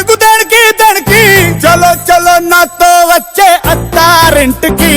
ఎందుకు దానికి దానికి చలో చలో నాతో వచ్చే అత్తారింటికి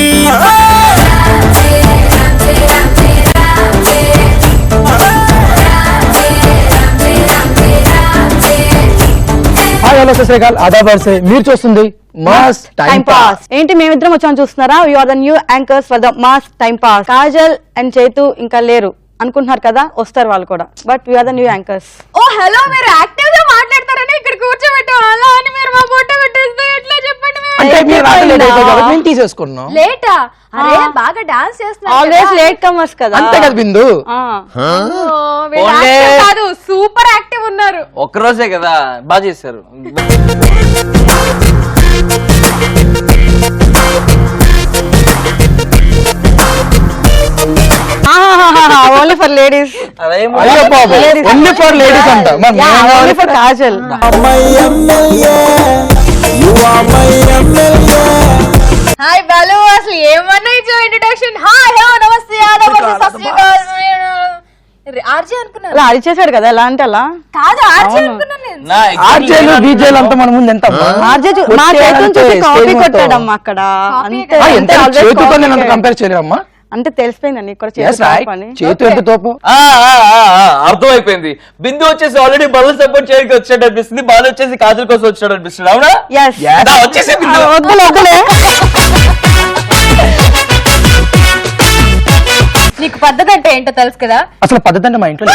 హలో శ్రీకాల్ ఆదాబాద్ సే మీరు చూస్తుంది మాస్ టైం పాస్. ఏంటి మేమిద్దరం వచ్చామని చూస్తున్నారా? You are the new anchors for the mass time pass. Kajal and Chaitu ఇంకా లేరు అనుకుంటున్నారు కదా, వస్తారు వాళ్ళు కూడా. But you are the new anchors. Oh hello, మీరు యాక్టివ్ గా మాట్లాడతారని ఇక్కడ కూర్చోబెట్టాం. అలా అని మీరు మా ఫోటో పెట్టేస్తే ఎట్లా చెప్పండి? అంటే మీరు రాలేట్ అయిపోయి కాబట్టి మేము తీసేసుకున్నాం. లేటా? అరే బాగా డాన్స్ చేస్తున్నారు. ఆల్వేస్ లేట్ కమర్స్ కదా. అంతే కదా బిందు. కాదు, సూపర్ యాక్టివ్ ఉన్నారు. ఒక్కరోజే కదా బాగా చేశారు. Only for ladies. అయ్యో బాబు, ఓన్లీ ఫర్ లేడీస్ అంట. Only for Kajal. Hi Balu, అసలు ఏమన్నా ఇచ్చో ఇంట్రడక్షన్. హాయ్ హలో నమస్తే ఆర్జే అనుకున్నాను. అలా అరిచేసాడు కదా, ఎలా అంటే అలా కాదు, ఆర్జే అనుకున్నాను నేను. ఆర్జేలు బీజేలు అంతా మన ముందు ఎంత ఆర్జే మా చేతుని చూసి కాపీ కొట్టాడమ్మా అక్కడ. అంతే చేతితో నేను అంత కంపేర్ చేయలేమ్మా. అంటే తెలిసిపోయిందండి ఇక్కడ చేతు ఎంత తోపు. అర్థమైపోయింది. బిందు వచ్చేసి ఆల్రెడీ బలు సపోర్ట్ చేయడానికి వచ్చాడు అనిపిస్తుంది, బాలు వచ్చేసి కాజల్ కోసం వచ్చాడు అనిపిస్తుంది. అవునా? వచ్చేసి నీకు పద్ధతి అంటే ఏంటో తెలుసు కదా. అసలు పద్ధతి అంటే మా ఇంట్లో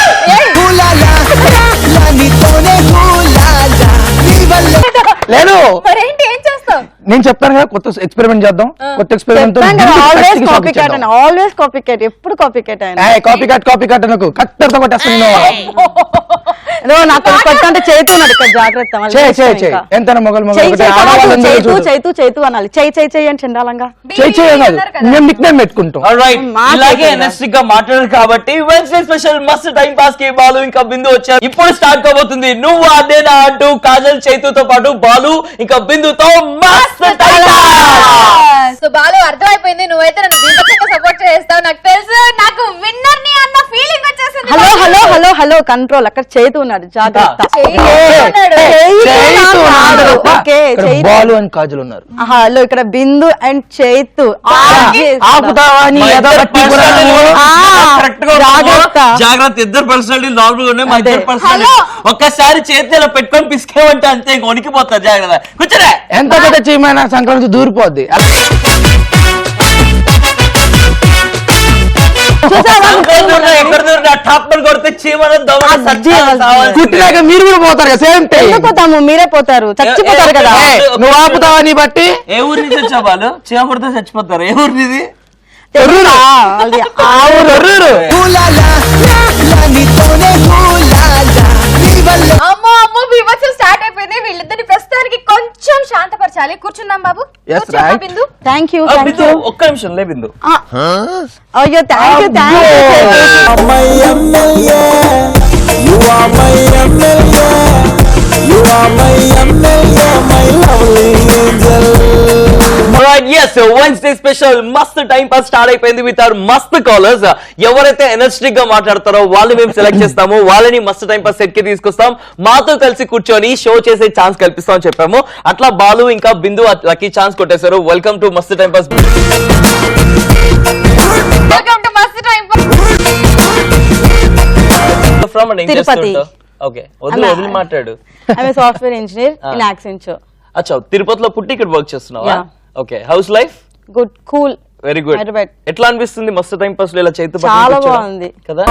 లేదు. మరేంటి, ఏం చేస్తావు? నేను చెప్తాను కదా, కొత్త ఎక్స్పెరిమెంట్ చేద్దాం. కొత్త ఎక్స్పెరిమెంట్ ఆల్వేస్ కాపీ క్యాట్, ఎప్పుడు కాపీ క్యాట్. కాపీ కట్ నాకు కట్టర్తో కొట్టేస్తాను. నాకు కొట్టంటే చేతున్నాడు ఇక్కడ, జాగ్రత్త. ఎంత మొగలు చైతు చైతు అనాలి. చెయ్యి అని చండాలంగా మేము నిక్ నేమ్ పెట్టుకుంటాం. ఇలాగే ఎనర్జిక్ గా మాట్లాడారు కాబట్టి వెన్స్డే స్పెషల్ మస్త్ టైం పాస్ కి బాలు ఇంకా బిందు వచ్చారు. ఇప్పుడు స్టార్ట్ కాబోతుంది నువ్వు అదేనా అంటూ కాజల్ చైతుతో పాటు బాలు ఇంకా బిందుతో మస్త్ టైం పాస్. సో బాలు, అర్థమైపోయింది, నువ్వైతే నన్ను దీంట్లో సపోర్ట్ చేస్తావు నాకు తెలుసు. నాకు విన్నర్ ని అన్న ఫీలింగ్ వచ్చేసింది. Hello hello hello hello control, అక్కడ చేతు ఉన్నాడు, జాగ్రత్త. బాలు అండ్ కాజల్ ఉన్నారు. హలో, ఇక్కడ బిందు అండ్ చైతు. జాగ్రత్త, ఇద్దరు పర్సనాలిటీ నార్మల్ ఉన్నాయి. మా ఇద్దరు పర్సనాలిటీ ఒక్కసారి చేతిలో పెట్టుకొని పిసికేమంటే అంతే, ఇంక వణికిపోతారు. జాగ్రత్త కూర్చోరా. ఎంత పెద్ద చీమైనా సంక్రాంతి దూరిపోద్ది. కుట్టినాక మీరు కూడా పోతారు కదా, సేమ్ టైం. పోతాము, మీరే పోతారు, చచ్చిపోతారు కదా. నువ్వు ఆపుతావా నీ బట్టి? ఏ ఊరి నుంచి వచ్చావు బాలు? చీమ కొడితే చచ్చిపోతారు. ఏ ఊరి ఇది? అమ్మో అమ్మో, బీభత్సం స్టార్ట్ అయిపోయింది. వీళ్ళిద్దరిని ప్రస్తుతానికి కొంచెం శాంతపరచాలి. కూర్చుందాం బాబు. బిందు, థ్యాంక్ యూ. ఒక్క నిమిషం లే బిందు. అయ్యో థ్యాంక్ వెన్స్డే స్పెషల్ మస్త్ టైం పాస్ స్టార్ట్ అయిపోయింది విత్ అవర్ మస్త్ కాలర్స్. ఎవరైతే ఎనర్జెటిక్ గా మాట్లాడతారో వాళ్ళు మేము సెలెక్ట్ చేస్తాము, వాళ్ళని మస్త్ టైం పాస్ సెట్ కి తీసుకొస్తాం, మాతో కలిసి కూర్చొని షో చేసే ఛాన్స్ కల్పిస్తాం అని చెప్పాము. అట్లా బాలు ఇంకా బిందు లక్కీ ఛాన్స్ కొట్టేశారు. వెల్కమ్ టు మస్త్ టైం పాస్. తిరుపతి. ఓకే, వదిలి మాట్లాడు. Software engineer in Accenture. అచ్చా, తిరుపతిలో పుట్టి ఇక్కడ వర్క్ చేస్తున్నావా? Okay, house life? Good, cool, very good. ఎట్లా అనిపిస్తుంది మస్త్ టైం పాస్ లో ఇలా చేతు? చాలా బాగుంది కదా.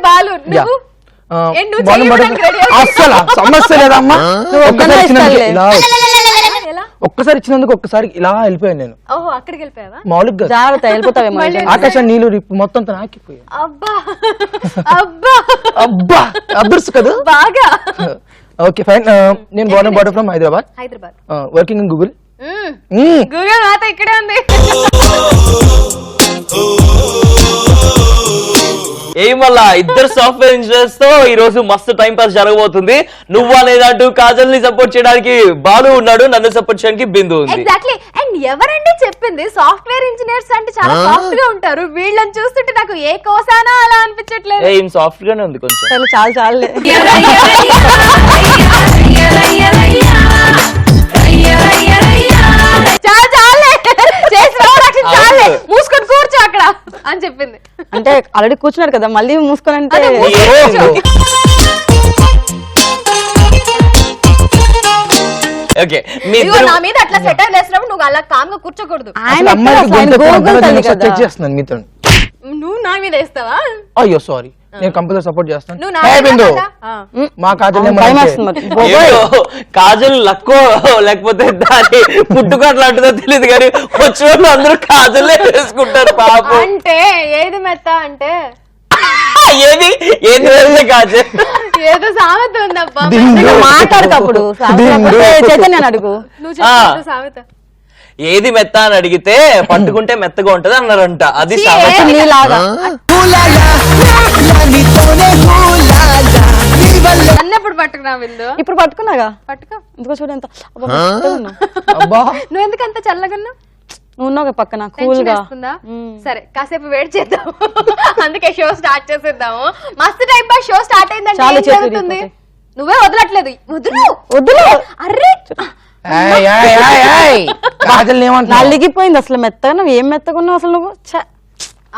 బాలు, అస్సలు సమస్య లేదమ్మా. ఒక్కసారి ఇచ్చినందుకు ఒక్కసారి ఇలా వెళ్ళిపోయాను నేను. అక్కడికి వెళ్ళిపోయావా? మామూలుగా జాగ్రత్త, వెళ్ళిపోతావేమో. ఆకాశం నీళ్ళు మొత్తం నాకిపోయా. అబ్బా అబ్బా అబ్బా, అదృష్టం కదా బాగా. Okay fine. నేను born brought from Hyderabad, working in Google. Google నాతో ఇక్కడే ఉంది. ఏం వల్ల ఇద్దరు సాఫ్ట్వేర్ ఇంజనీర్స్ తో ఈ రోజు మస్తు టైం పాస్ జరగబోతుంది. నువ్వు అనేదంటూ కాజల్ ని సపోర్ట్ చేయడానికి బాలు ఉన్నాడు, నన్ను సపోర్ట్ చేయడానికి బిందు ఉంది. ఎగ్జాక్ట్లీ. అండ్ ఎవరండి చెప్పింది సాఫ్ట్వేర్ ఇంజనీర్స్ అంటే చాలా సాఫ్ట్ గా ఉంటారు? వీళ్ళని చూస్తుంటే నాకు ఏ కోసానా అలా అనిపించట్లేదు. ఏం సాఫ్ట్ గానే ఉంది కొంచెం. చాలు చాలులే. మూసుకొని కూర్చో అక్కడ అని చెప్పింది. అంటే ఆల్రెడీ కూర్చున్నారు కదా, మళ్ళీ మూసుకొని అంటే ఓకే మీ ఇదిగో నా మీద అట్లా సెటర్ వేసినప్పుడు నువ్వు అలా కామ్ గా కూర్చోకూడదు. ఆయన అమ్మాయికి ఆయన గొంతు గూగుల్ కంపల్సరీ తల్లి నేను కదా. చెక్ చేస్తున్నాను మీతో. నువ్వు నా మీద వేస్తావా? అయ్యో సారీ, నేను కంపల్సరీ సపోర్ట్ చేస్తాను. నువ్వు నా హే మీద బిందు, కదా? మా కాజల్ అవును, భయం వేస్తుంది మరి. ఏంటో కాజల్ లక్కో లేకపోతే దాని పుట్టుకట్లు అంటుందో తెలియదు కానీ వచ్చిన వాళ్ళు అందరూ కాజలే వేసుకుంటారు పాపం. అంటే ఏది మెత్త అంటే ఏది ఏది వేస్తే కాజల్ ఏదో సామెత ఉందబ్బా. దిండు. మాట్లాడకప్పుడు చైతన్య అడుగు. నువ్వు చెప్పు సామెత. ఏది మెత్త అని అడిగితే పట్టుకుంటే మెత్తగా ఉంటది అన్నారంట. అది సామెత. నీలాగా అన్నప్పుడు పట్టుకున్నా విందు. ఇప్పుడు పట్టుకున్నాగా, పట్టుకో. ఎందుకో చూడు ఎంత అబ్బా, మెత్తగా ఉన్నావు. అబ్బా నువ్వు ఎందుకు అంత చల్లగన్నా? నువ్వు ఉన్నావు పక్కన కూల్ టెన్షన్ గా. వేస్తుందా? సరే కాసేపు వెయిట్ చేద్దాం. అందుకే షో స్టార్ట్ చేసేద్దాము. మస్తు టైం పాస్ షో స్టార్ట్ అయిందంటే చాలు ఏం చేతులు జరుగుతుంది? ఇరిగిపోతాయి. నువ్వే వదలట్లేదు. వదులు వద్దులు. అర్రే ఏయ్, ఏయ్, ఏయ్, ఏయ్. కాజల్ ఏమంటున్నావు? నలిగిపోయింది అసలు మెత్తగా. నువ్వు ఏం మెత్తగా ఉన్నావు అసలు నువ్వు? ఛ.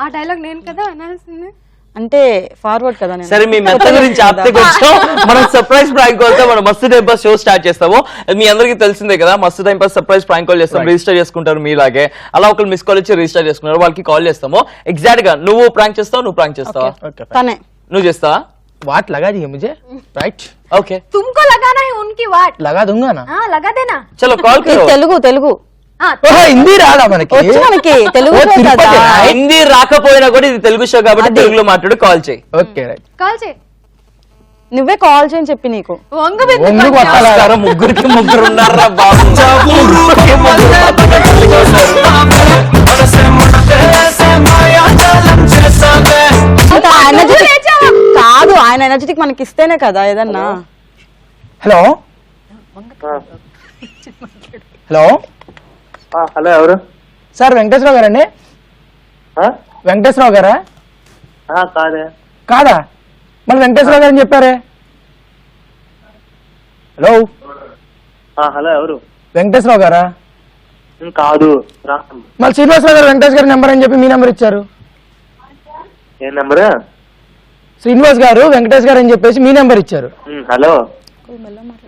ఆ డైలాగ్ నేను కదా అనాల్సింది. అంటే ఫార్వర్డ్ కదా నేను. సరే మీ మెత్త గురించి ఆప్తే కొంచెం మనం సర్ప్రైజ్ ప్రాంక్ కాల్ తో మనం మస్తు టైం పాస్ షో స్టార్ట్ చేస్తాము. మీ అందరికీ తెలిసిందే కదా, మస్తు time pass surprise prank call చేస్తాం. రిజిస్టర్ చేసుకుంటారు మీలాగే. అలా ఒకరు మిస్ కాల్ ఇచ్చి రిజిస్టర్ చేసుకున్నారు, వాళ్ళకి కాల్ చేస్తాము. ఎగ్జాక్ట్ గా నువ్వు ప్రాంక్ చేస్తావు, నువ్వు ప్రాంక్ చేస్తావా? Okay, fine. తనే నువ్వు చేస్తావా? वाट लगा दी है मुझे, राइट? ఓకే तुमको लगाना है उनकी वाट. लगा दूंगा ना. हाँ लगा देना. చలో కాల్ ఇది కరో. తెలుగు తెలుగు हाँ ఓహో, హిందీ రాదా మనకి? వచ్చు మనకి తెలుగు ఓ, show తిరుపతి కదా. రా. హిందీ రాకపోయినా కూడా ఇది తెలుగు షో కాబట్టి అది. తెలుగులో మాట్లాడు, కాల్ చేయి. Okay right. कॉल से నువ్వే కాల్ చేయని చెప్పి నీకు. వంగ బిందు వంగు కొంచెం. కొట్టాలా? నమస్కారం, ముగ్గురికి ముగ్గురు ఉన్నారా బాబు? ముగ్గురికి ముగ్గురు అంత energetic- కాదు, ఆయన ఎనర్జెటిక్ మనకి ఇస్తేనే కదా ఏదన్నా. హలో హలో హలో ఎవరు? సార్ వెంకటేశ్వరరావు గారండి? వెంకటేశ్వరరావు గారా? కాదే. కాదా? మళ్ళీ వెంకటేశ్వరరావు గారని చెప్పారే. హలో హలో ఎవరు? వెంకటేశ్వరరావు గారా? కాదు. మళ్ళీ శ్రీనివాసరావు గారు వెంకటేష్ గారి నెంబర్ అని చెప్పి మీ నెంబర్ ఇచ్చారు. ఏ నెంబర్? శ్రీనివాస్ గారు వెంకటేష్ గారు అని చెప్పేసి మీ నెంబర్ ఇచ్చారు. హలో.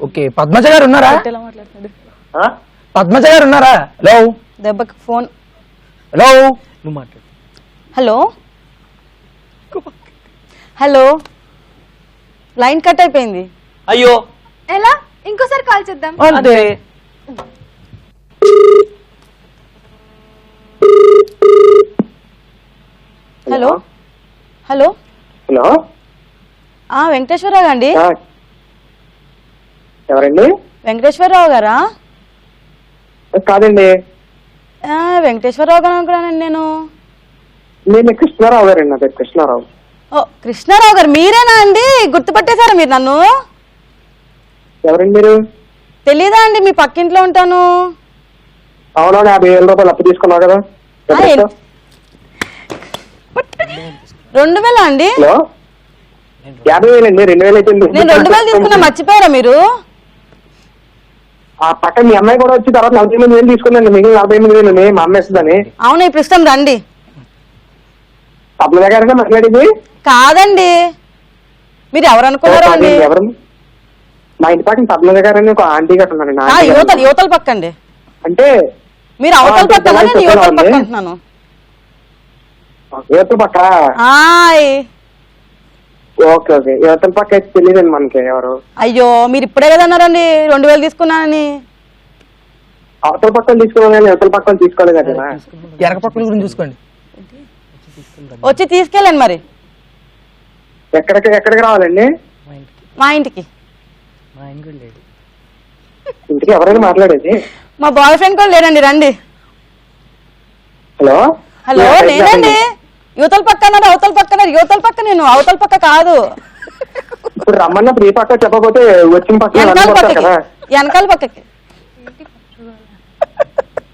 ఓకే, పద్మజ గారు ఉన్నారా? ఎలా మాట్లాడుతున్నాడు? పద్మజ గారు ఉన్నారా? హలో దెబ్బకి ఫోన్. హలో నువ్వు మాట్లాడు. హలో హలో, లైన్ కట్ అయిపోయింది. అయ్యో ఎలా ఇంకోసారి కాల్ చేద్దాం. అంతే. Hello hello hello. వెంకటేశ్వరరావు అండి? ఎవరండి? వెంకటేశ్వరరావు గారా? కాదండి, వెంకటేశ్వరరావు గారు అనుకున్నానండి నేను. నేను కృష్ణారావు గారండి. నా పేరు కృష్ణారావు. ఓ కృష్ణారావు గారు మీరేనా అండి? గుర్తుపట్టేశారా మీరు నన్ను? ఎవరండి మీరు? తెలీదా అండి? మీ పక్కింట్లో ఉంటాను. అవునవును, 50,000 అప్పు తీసుకున్నావు కదా. 2,000 అండి? హలో. 50,000 అండి. 2,000 అయిపోయింది. నేను 2,000 తీసుకున్నా, మర్చిపోయారా మీరు? ఆ పక్కన మీ అమ్మాయి కూడా వచ్చి తర్వాత 48,000 తీసుకుందండి. మిగిలిన 48,000 మా అమ్మాయి ఇస్తుందని. అవును, ఇప్పుడు ఇష్టం రండి. పద్మజ గారైనా మాట్లాడేది? కాదండి, మీరు ఎవరు అనుకున్నారో అండి? ఎవరు? మా ఇంటి పక్కన పద్మజ గారని ఒక ఆంటీ గారు ఉన్నారండి. నా ఆంటీ గారు. యువతల పక్కండి. అంటే మీరు అవతల అంటే పక్కన, నేను చెప్పాలా యువతల అండి? పక్క అంటున్నాను. యువతల పక్క. ఆయ్ ఓకే ఓకే, యువతల పక్క అయితే తెలియదండి మనకి ఎవరు. అయ్యో, మీరు ఇప్పుడే కదా అన్నారండి 2,000 తీసుకున్నానని. అవతల పక్కన తీసుకున్నాను కానీ యువతల పక్కన తీసుకోలేదు కదా. ఎనక పక్కన గురించి చూసుకోండి. వచ్చి తీసుకెళ్ళండి మరి ఎక్కడికి రావాలండి? మా ఇంటికి. ఇంటికి ఎవరైనా మాట్లాడేది? మా బాయ్ ఫ్రెండ్ కూడా లేరండి, రండి. హలో. హలో నేనండి. యువతల పక్క అన్నారు, అవతల పక్క అన్నారు, యువతల పక్క నేను, అవతల పక్క కాదు, ఇప్పుడు రమ్మన్నప్పుడు ఈ పక్క చెప్పకపోతే వచ్చిన పక్క వెనకాల వస్తారు పక్కకి, కదా వెనకాల పక్కకి.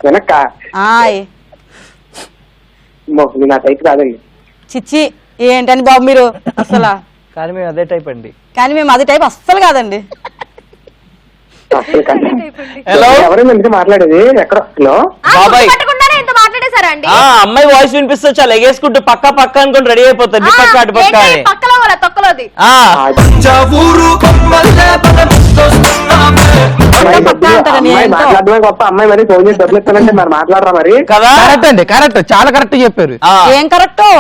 వెనక్క ఆయ్ నా టైప్ కాదండి. చిచ్చి ఏంటని బాబు మీరు అసలు. కానీ మేము అదే టైప్ అండి. కానీ మేము అది టైప్ అస్సలు కాదండి. అసలు కాదు. హలో ఎవరైనా ఎందుకు మాట్లాడేది ఎక్కడ హలో బాబాయ్. పట్టకుండానే ఇంత మాట్లాడేశారా అండి? అమ్మాయి వాయిస్ వినిపిస్తే చాలా ఎగేసుకుంటూ పక్క పక్క అనుకుని రెడీ అయిపోతుంది. పక్క అటు పక్క అని. పక్కలో వాళ్ళ తొక్కలోది. ఆ, అమ్మాయి మాట్లాడడమే గొప్ప. అమ్మాయి మరి ఫోన్ చేసి డబ్బులు ఇస్తానంటే మరి మాట్లాడరా మరి కదా. కరెక్ట్ అండి, కరెక్ట్, చాలా కరెక్ట్ చెప్పారు. ఆ, ఏం కరెక్టో.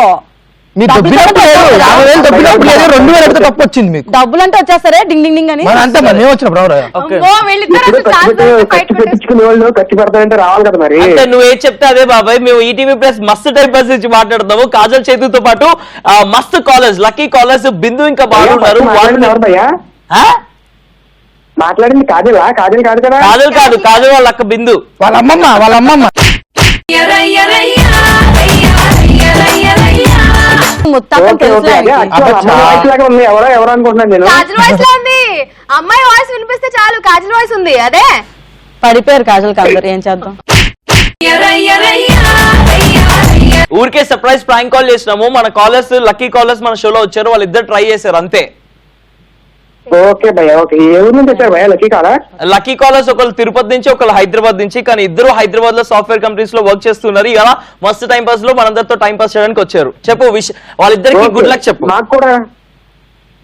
మీ దొబ్బినప్పుడు లేదు, 50,000 దొబ్బినప్పుడు లేదు, 2,000 ఎడితే తప్పు వచ్చింది మీకు. డబ్బులు అంటే వచ్చేస్తారే డింగ్ డింగ్ డింగ్ అని. మరి అంతే మరి మేము వచ్చిన బ్రో. ఓకే. అమ్మో, వీళ్ళిద్దరూ ఇప్పుడు అసలు ఖర్చు చాలా ఖర్చు పెట్టించుకునే వాళ్ళు ఖర్చు పెడతానంటే రావాలి కదా మరి. అంటే నువ్వు ఏం చెప్తే అదే బాబాయ్. మేము ఈటీవీ ప్లస్ మస్తు టైం పాస్ నుంచి మాట్లాడుతాము. కాజల్ చైతుతో పాటు మస్తు కాలర్స్, లక్కీ కాలర్స్ బిందు ఇంకా బాగున్నారు. మాట్లాడింది ఎవరు భయ్యా? మాట్లాడింది కాజలా? కాజల్ కాదు కదా. కాజల్ కాదు, కాజల్ వాళ్ళ అక్క బిందు. వాళ్ళ అమ్మమ్మ మొత్తం ఓకే, ఓకే. అదే actual అమ్మాయి వాయిస్ లాగా ఉంది. ఎవరో అనుకుంటున్నాను నేను. కాజల్ వాయిస్ లో ఉంది. అమ్మాయి వాయిస్ వినిపిస్తే చాలు కాజల్ వాయిస్ ఉంది. అదే పడిపోయారు కాజల్ అందరు. ఏం చేద్దాం. ఊరికే సర్ప్రైజ్ ప్రాంక్ కాల్ చేసినాము. మన కాలర్స్, లక్కీ కాలర్స్ మన షోలో వచ్చారు. వాళ్ళిద్దరు ట్రై చేశారు అంతే. ఓకే భయ్యా, ఓకే. ఏ ఊరు నుంచి వచ్చారు భయ్యా లక్కీ కాలా? లక్కీ కాలర్స్ ఒకళ్ళు తిరుపతి నుంచి, ఒకళ్ళు హైదరాబాద్ నుంచి. కానీ ఇద్దరు హైదరాబాద్ లో సాఫ్ట్వేర్ కంపెనీస్ లో వర్క్ చేస్తున్నారు. ఇలా మస్తు టైం పాస్ లో మనందరితో టైం పాస్ చేయడానికి వచ్చారు. చెప్పు వాళ్ళిద్దరికి గుడ్ లక్ చెప్పు. మాకు కూడా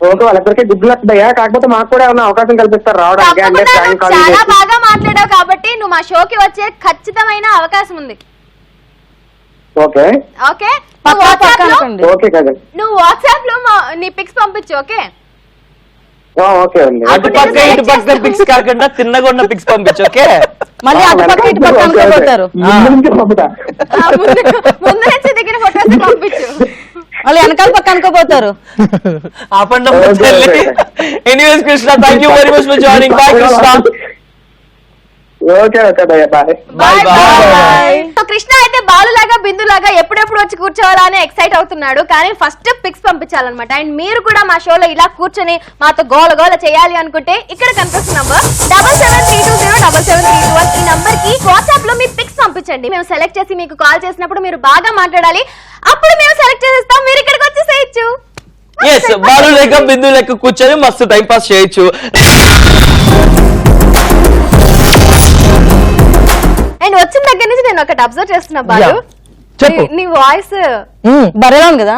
ఓకే, వాళ్ళిద్దరికి గుడ్ లక్ భయ్యా. కాకపోతే మాకు కూడా ఏమైనా అవకాశం కల్పిస్తారు రావడానికి? అంటే తప్పకుండా ప్రాంక్ నువ్వు కాల్ చాలా చేసి. బాగా మాట్లాడావు కాబట్టి నువ్వు మా షోకి వచ్చే ఖచ్చితమైన అవకాశం ఉంది. ఓకే ఓకే, పక్క నువ్వు పక్క వాట్సాప్ లో అనుకోండి. ఓకే కదా. నువ్వు వాట్సాప్ లో నీ పిక్స్ పంపించు. ఓకే, ఓకే అండి. అటు పక్క ఇటు పక్క పిక్స్ కాకుండా తిన్నగా ఉన్న పిక్స్ పంపించు. ఓకే, మళ్ళీ అటు పక్క ఇటు పక్క అనుకోబోతారు. ముందు నుంచి పంపుతా. ముందు నుంచి దిగిన ఫోటోస్ పంపించు. మళ్ళీ వెనకాల పక్క అనుకోబోతారు. ఆపండి anyways Krishna, thank you very much for joining. Bye Krishna. Okay okay భయ్యా, bye. Bye bye. So Krishna అయితే బాలులాగా బిందులాగా ఎప్పుడెప్పుడు వచ్చి కూర్చోవాలా అని ఎక్సైట్ అవుతున్నాడు. కానీ ఫస్ట్ పిక్స్ పంపించాలన్నమాట. అండ్ మీరు కూడా మా షోలో ఇలా కూర్చొని మాతో గోల గోల చేయాలి అనుకుంటే ఇక్కడ కనిపిస్తున్న నంబర్ 7732077321 ఈ నంబర్ కి వాట్సాప్ లో మీ పిక్స్ పంపించండి. మేము సెలెక్ట్ చేసి మీకు కాల్ చేసినప్పుడు మీరు బాగా మాట్లాడాలి. అప్పుడు మేము సెలెక్ట్ చేసేస్తాం, మీరు ఇక్కడికి వచ్చి చేయొచ్చు. ఎస్, బాలు లేక బిందు లెక్క కూర్చొని మస్తు టైం పాస్ చేయొచ్చు. అండ్ వచ్చిన దగ్గర నుంచి నేను ఒకటి అబ్జర్వ్ చేస్తున్నా బాలు. Yeah. చెప్పు. నీ వాయిస్ బరేలా ఉంది కదా.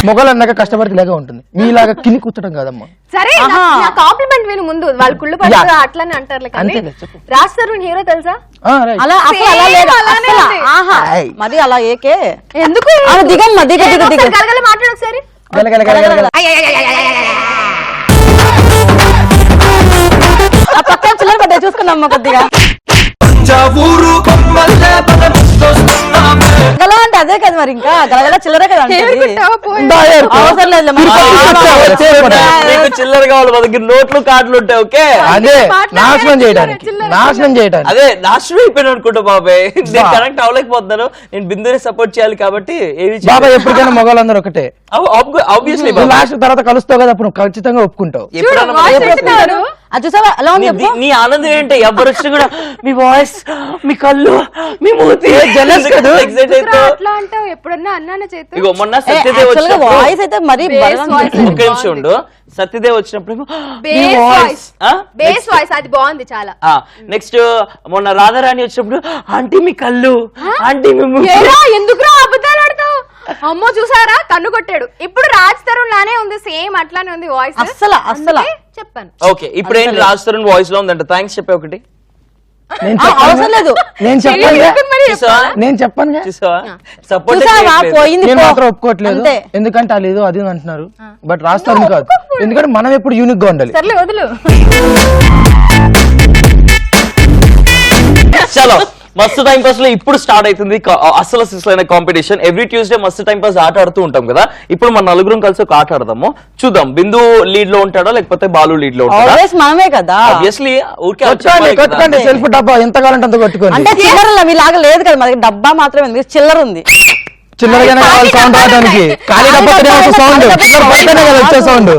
మొగలు అన్నాక కష్టపడితే ఇలాగే ఉంటుంది. మీలాగా కిని కూర్చోడం కాదమ్మా. సరే, నా కాంప్లిమెంట్ విను ముందు. వాళ్ళు కుళ్ళు పడతారు అట్లనే అంటారు. కానీ అంతేలే, చెప్పు. రాజ్ తరుణ్ హీరో తెలుసా? రైట్. అలా అసలు అలా Same లేదు అలానే అసలు. ఉంది. ఆహా, ఏయ్. మరి అలా ఏకే ఎందుకు దిగమ్మా, దిగ దిగ దిగ. గలగల మాట్లాడు ఒకసారి. గలగల. ఆ పక్కన చిల్లర పడ్డా చూసుకున్నామ్మా కొద్దిగా. గల అంటే అదే కదా మరి, ఇంకా గలగల చిల్లరే కదా అంటది. ఏరుకుంటావా పోయి? అవసరం లేదు నీకు చిల్లర కావాలి, మా దగ్గర నోట్లు కార్డులు ఉంటాయి. ఓకే, అదే నాశనం చేయడానికి. అదే నాశనం అయిపోయిన అనుకుంటా బాబాయ్. నేను కనెక్ట్ అవ్వలేకపోతున్నాను. నేను బిందుని సపోర్ట్ చేయాలి కాబట్టి ఏది బాబా ఎప్పటికైనా మొగలందరూ ఒకటే. ఆబ్వియస్లీ నువ్వు లాస్ట్ తర్వాత కలుస్తావు కదా, అప్పుడు నువ్వు ఖచ్చితంగా ఒప్పుకుంటావు. అది చూసావా ఎలా ఉంది చెప్పు. నీ ఆనందం ఏంటి? ఎవరు వచ్చినా కూడా మీ వాయిస్, మీ కళ్ళు, మీ మూతి ఎక్సైట్ అయితే. అట్లా అంటావు ఎప్పుడన్నా అన్నాను చేతు. ఇగో మొన్న సత్యదేవ్ యాక్చువల్ గా వచ్చినప్పుడు వాయిస్ అయితే మరి ఒక్క నిమిషం ఉండు. సత్యదేవ్ వచ్చినప్పుడు బేస్ వాయిస్, బేస్ వాయిస్ అది బాగుంది చాలా. నెక్స్ట్ మొన్న రాధారాణి వచ్చినప్పుడు ఆంటీ మీ కళ్ళు, ఆంటీ మీ మూతి. ఏరా, ఎందుకురా అబద్ధాలు ఆడతావు? అమ్మో చూసారా కన్ను కొట్టాడు. ఇప్పుడు రాజ్ తరుణ్ లానే ఉంది, సేమ్ అట్లానే ఉంది వాయిస్. అస్సలు చెప్పాను. ఓకే, ఇప్పుడు ఏంటి రాజ్ తరుణ్ వాయిస్ లో ఉందంట. థ్యాంక్స్ చెప్పే ఒకటి. అవసరం లేదు. నేను చూసావా? చెప్పాను సపోర్ట్ చూసావా పోయింది నేను పో. మాత్రం ఒప్పుకోవట్లేదు. అంతే. ఎందుకంటే అది అది అంటున్నారు, బట్ రాస్తారని కాదు. ఎందుకంటే మనం ఎప్పుడు యూనిక్ గా ఉండాలి. సర్లే వదులు. చలో మస్తు టైం పాస్ లో ఇప్పుడు స్టార్ట్ అవుతుంది అసలు అసలైన కాంపిటీషన్. ఎవ్రీ ట్యూస్డే మస్తు టైం పాస్ ఆట ఆడుతూ ఉంటాం కదా. ఇప్పుడు మన నలుగురం కలిసి ఒక ఆట ఆడదాము. చూద్దాం బిందు లీడ్ లో ఉంటాడా లేకపోతే బాలు లీడ్ లో ఉంటాడా. ఆల్వేస్ మనమే కదా. ఆబ్వియస్లీ కొట్టుకోండి సెల్ఫ్ డబ్బా ఎంత కావాలంటే అంత కొట్టుకోండి. అంటే చిల్లర మీలాగా లేదు కదా, మనకి డబ్బా మాత్రమే ఉంది, చిల్లర ఉంది. చిల్లరగానే కావాలి సౌండ్ రావడానికి. ఖాళీ డబ్బా సౌండ్ వచ్చే సౌండ్.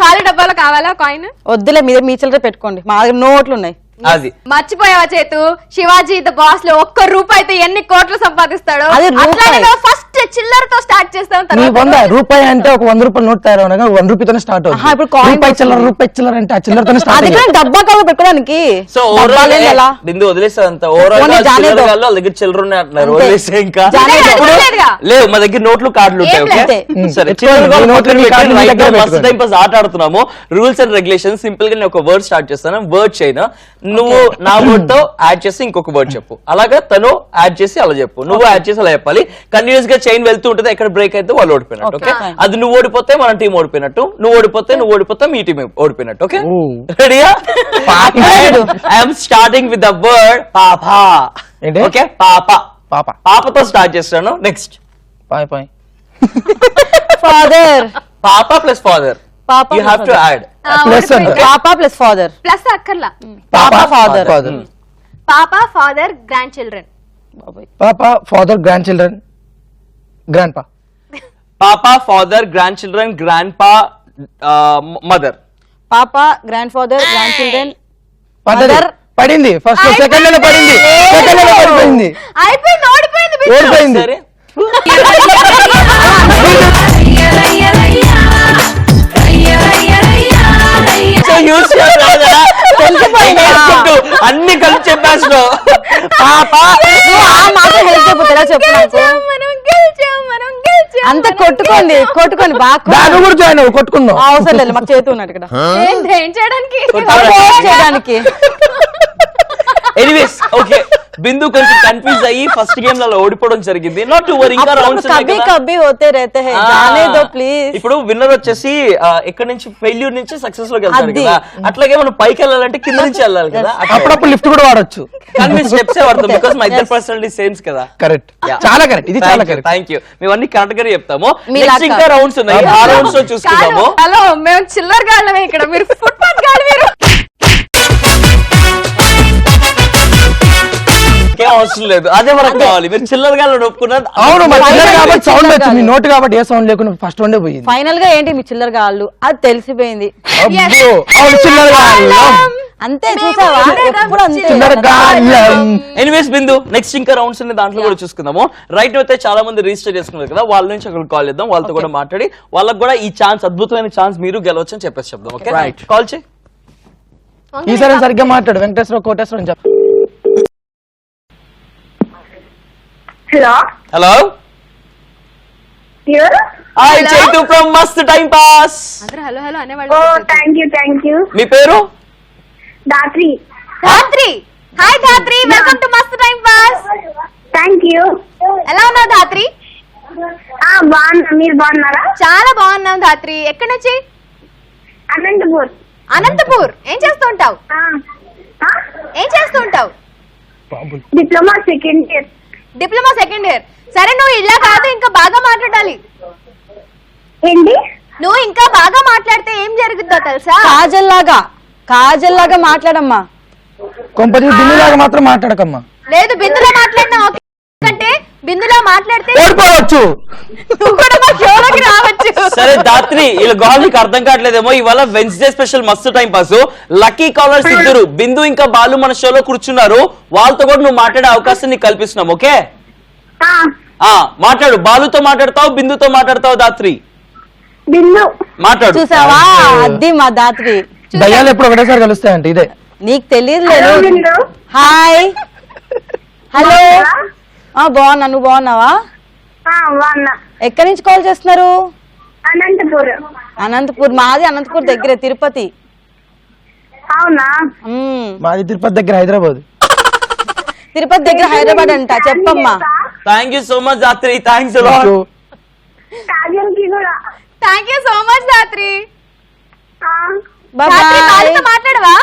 ఖాళీ డబ్బాలో కావాలా కాయిన్? వద్దులే, మీద మీ చిల్లర పెట్టుకోండి, మా దగ్గర నోట్లు ఉన్నాయి. అది మర్చిపోయావా చేతు, శివాజీ ద బాస్ లో ₹1 ఎన్ని కోట్లు సంపాదిస్తాడు. అది రూపాయి. ఫస్ట్ చిల్లరతో స్టార్ట్ చేస్తాం. నీ ₹100 అంటే ఒక ₹100 నోట్ తయారవనగా ₹1 స్టార్ట్ ఆహా, ఇప్పుడు అవుతుంది. coin రూపాయి చిల్లర అంటే ఆ చిల్లరతోనే స్టార్ట్ అది కూడా డబ్బా కావాలి పెట్టుకోవడానికి. సో డబ్బాలు ఏంది అలా? బిందు వదిలేస్తారు అంత ఓవరాల్ పోనీ జానేదో. వాళ్ళ దగ్గర చిల్లర ఉన్నాయి అంటున్నారు. అంతే. వదిలేస్తే ఇంకా జానేదో. ఇప్పుడు లేదుగా. లేవు మా దగ్గర నోట్లు కార్డులు ఉంటాయి. ఏం ఓకే లేదు. సరే ఈ నోట్లు మీ కార్డులు మీ దగ్గర మస్తు పెట్టుకోండి. టైం పాస్ ఆట ఆడుతున్నాము. రూల్స్ అండ్ రెగ్యులేషన్ సింపుల్ గా నేను ఒక వర్డ్ స్టార్ట్ చేస్తాను. వర్డ్ చేయను, నువ్వు నా వర్డ్ తో యాడ్ చేసి ఇంకొక వర్డ్ చెప్పు. అలాగా తను యాడ్ చేసి అలా చెప్పు, నువ్వు యాడ్ చేసి అలా చెప్పాలి. కంటిన్యూస్ గా చైన్ వెళ్తూ ఉంటుంది. ఎక్కడ బ్రేక్ అయితే వాళ్ళు ఓడిపోయినట్టు. Okay Okay. అది నువ్వు ఓడిపోతే మన టీం ఓడిపోయినట్టు, నువ్వు ఓడిపోతే మీ టీం ఓడిపోయినట్టు. Okay Ooh. రెడీయా? I'm starting with the word papa. ఏంటి? Okay papa. పాప పాపతో స్టార్ట్ చేస్తాను. నెక్స్ట్ పాయ్ పాయ్ father. Papa plus father. Papa you have to add plus అంటే పాప ప్లస్ ఫాదర్. ప్లస్ అక్కర్లా. Papa father. Father papa father grandchildren. Papa father grandchildren grandpa. Papa father grandchildren grandpa mother. Papa grandfather grandchildren పద్ధతి Mother. పడింది. First second లో పడింది. Second లో పడిపోయింది. అయిపోయింది, ఓడిపోయింది బిందు. ఓడిపోయింది. సరే అన్ని కలిసి చెప్పేసిన పాప నువ్వు ఆ మాట హెల్ప్ అయిపోతుందా చెప్పు నాకు. మనం గెలిచాం. అంత కొట్టుకోండి బాగా దాన్ని కూడా జాయిన్ అవ్వు, కొట్టుకుందాం. అవసరం లేదు, మాకు చేతు ఉన్నాడు ఇక్కడ ఏం చేయడానికి? చేయడానికి. ఎనీవేస్ ఓకే బిందు కొంచెం కన్ఫ్యూజ్ అయ్యి ఫస్ట్ గేమ్ లో ఓడిపోవడం జరిగింది. నాట్ టు వరీ, ఇంకా రౌండ్స్ ఉన్నాయి కభీ కదా. కభీ హోతే रहते हैं, जाने दो ప్లీజ్. ఇప్పుడు విన్నర్ వచ్చేసి ఎక్కడి నుంచి ఫెయిల్యూర్ నుంచి సక్సెస్ లోకి వెళ్తారు అది. కదా. అట్లాగే మనం పైకి వెళ్ళాలంటే కింద నుంచి వెళ్ళాలి కదా. అప్పుడప్పుడు లిఫ్ట్ కూడా వాడొచ్చు. కానీ మీ స్టెప్స్ పడతాం బికాస్ మా ఇద్దరు Yes. పర్సనాలిటీ సేమ్స్ కదా. కరెక్ట్, చాలా కరెక్ట్, ఇది చాలా కరెక్ట్. Thank you. మేమన్నీ కరెక్ట్ గా చెప్తాము. మీ నెక్స్ట్ లాగా. ఇంకా రౌండ్స్ ఉన్నాయి, ఆ రౌండ్స్ లో చూసుకుందాము. హలో, మేము చిల్లర గాళ్ళమే ఇక్కడ, మీరు ఫుట్పాత్ గాళ్ళు. మీరు ఇంకేం అవసరం లేదు, అదే మనకు కావాలి. మీరు చిల్లరగా ఒప్పుకున్నారు. అవును, మరి చిల్లర కాబట్టి సౌండ్ వచ్చింది. మీ నోట్ కాబట్టి ఏ సౌండ్ లేకుండా ఫస్ట్ వన్డే పోయింది. ఫైనల్ గా ఏంటి మీ చిల్లర గాళ్ళు, అది తెలిసిపోయింది. అబ్బో, అవును చిల్లర గాళ్ళం. అంతే, చూసావా? ఎప్పుడు అంతే. చిల్లర గాళ్ళం. ఎనీవేస్ బిందు, నెక్స్ట్ ఇంకా రౌండ్స్ ఉన్నాయి, దాంట్లో కూడా చూసుకుందాము. రైట్ అయితే చాలా మంది రిజిస్టర్ చేసుకున్నారు కదా, వాళ్ళ నుంచి ఒకరు కాల్ చేద్దాం. వాళ్ళతో కూడా మాట్లాడి వాళ్ళకి కూడా ఈ ఛాన్స్, అద్భుతమైన ఛాన్స్ మీరు గెలవచ్చు అని చెప్పేసి చెప్దాం. Okay Right. కాల్ చేయి. ఈసారి సరిగ్గా మాట్లాడు. వెంకటేశ్వర కోటేశ్వర అని చెప్పు. హలో హలో ఎవరు? హాయ్ చైతు ఫ్రమ్ మస్త్ టైం పాస్. అందరూ హలో హలో ఓ అనేవాళ్ళు. థ్యాంక్ యూ మీ పేరు? దాత్రి. ధాత్రి. హాయ్ ధాత్రి, వెల్కమ్ టు మస్త్ టైం పాస్. Thank you. ఎలా ఉన్నావు ధాత్రి? బాగున్నా, మీరు బాగున్నారా? చాలా బాగున్నాం ధాత్రి. ఎక్కడి నుంచి? అనంతపూర్. అనంతపూర్. ఏం చేస్తూ ఉంటావు? ఏం చేస్తూ ఉంటావు? Diploma second year. Diploma second year. సరే, నువ్వు ఇలా కాదు, ఇంకా బాగా మాట్లాడాలి. ఏంటి? నువ్వు ఇంకా బాగా మాట్లాడితే ఏం జరుగుతుందో తెలుసా? కాజల్ లాగా మాట్లాడమ్మా. కొంపది బిల్లులాగా మాత్రం మాట్లాడకమ్మా. లేదు, బిందులో మాట్లాడినా ఓకే, అంటే బిందులో మాట్లాడితే ఓడిపోవచ్చు. నువ్వు కూడా మా షోలోకి రావచ్చు. సరే దాత్రి, ఇలా గోల్ మీకు అర్థం కావట్లేదేమో. ఇవాళ వెన్స్డే స్పెషల్ మస్తు టైం పాస్. లక్కీ కాలర్స్ ఇద్దరు, బిందు ఇంకా బాలు మన షోలో కూర్చున్నారు. వాళ్ళతో కూడా నువ్వు మాట్లాడే అవకాశం నీకు కల్పిస్తున్నాం. ఓకే మాట్లాడు. బాలుతో మాట్లాడతావు, బిందుతో మాట్లాడతావు. దాత్రి బిందు. మాట్లాడు. చూసావా, అది మా దాత్రి. దయ్యాలు ఎప్పుడు ఒకటేసారి కలుస్తాయంట. ఇదే నీకు తెలియదు హలో లేదు. బిందు. Hi, hello. బాగున్నా, నువ్వు బాగున్నావా? బాగున్నా. ఎక్కడి నుంచి కాల్ చేస్తున్నారు? అనంతపూర్. అనంతపూర్. మాది అనంతపూర్ దగ్గరే, తిరుపతి. అవునా? మాది తిరుపతి దగ్గర హైదరాబాద్. తిరుపతి దగ్గర హైదరాబాద్ అంట. చెప్పమ్మా. Thank you so much Dhatri. Thanks కాజల్కి కూడా. Thank you so much Dhatri. Bye Dhatri, bye. బాలుతో మాట్లాడవా?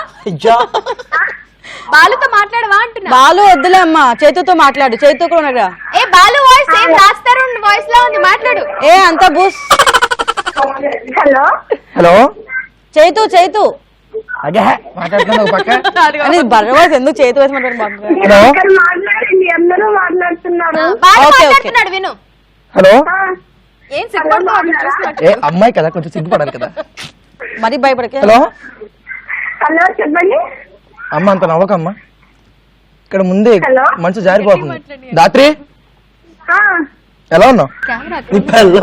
బాలుతో మాట్లాడవా అంటున్నా. బాలు వద్దులే అమ్మా, చైతుతో మాట్లాడు. చైతు కూడా ఉన్నాడు. ఏ బాలు వాయిస్ సేమ్ రాస్తారు వాయిస్ లా ఉంది, మాట్లాడు. ఏ అంత బూస్. హలో హలో చైతు అదే మాట్లాడుతున్నావు పక్క. అని బర్రవాస్ ఎందుకు చైతు వేసి మాట్లాడు. హలో మాట్లాడండి, అందరూ మాట్లాడుతున్నారు. Balu okay, okay. మాట్లాడుతున్నాడు విను. హలో ఏం సిగ్గుపడుతున్నావు? ఏ అమ్మాయి కదా, కొంచెం సిగ్గుపడాలి కదా. మరి భయపడకే. హలో హలో చెప్పండి. అమ్మ అంత నవ్వకమ్మా, ఇక్కడ ముందే హలో? మంచి జారిపోతుంది. దాత్రి ఆ, ఎలా ఉన్నావు? నీ పిల్ల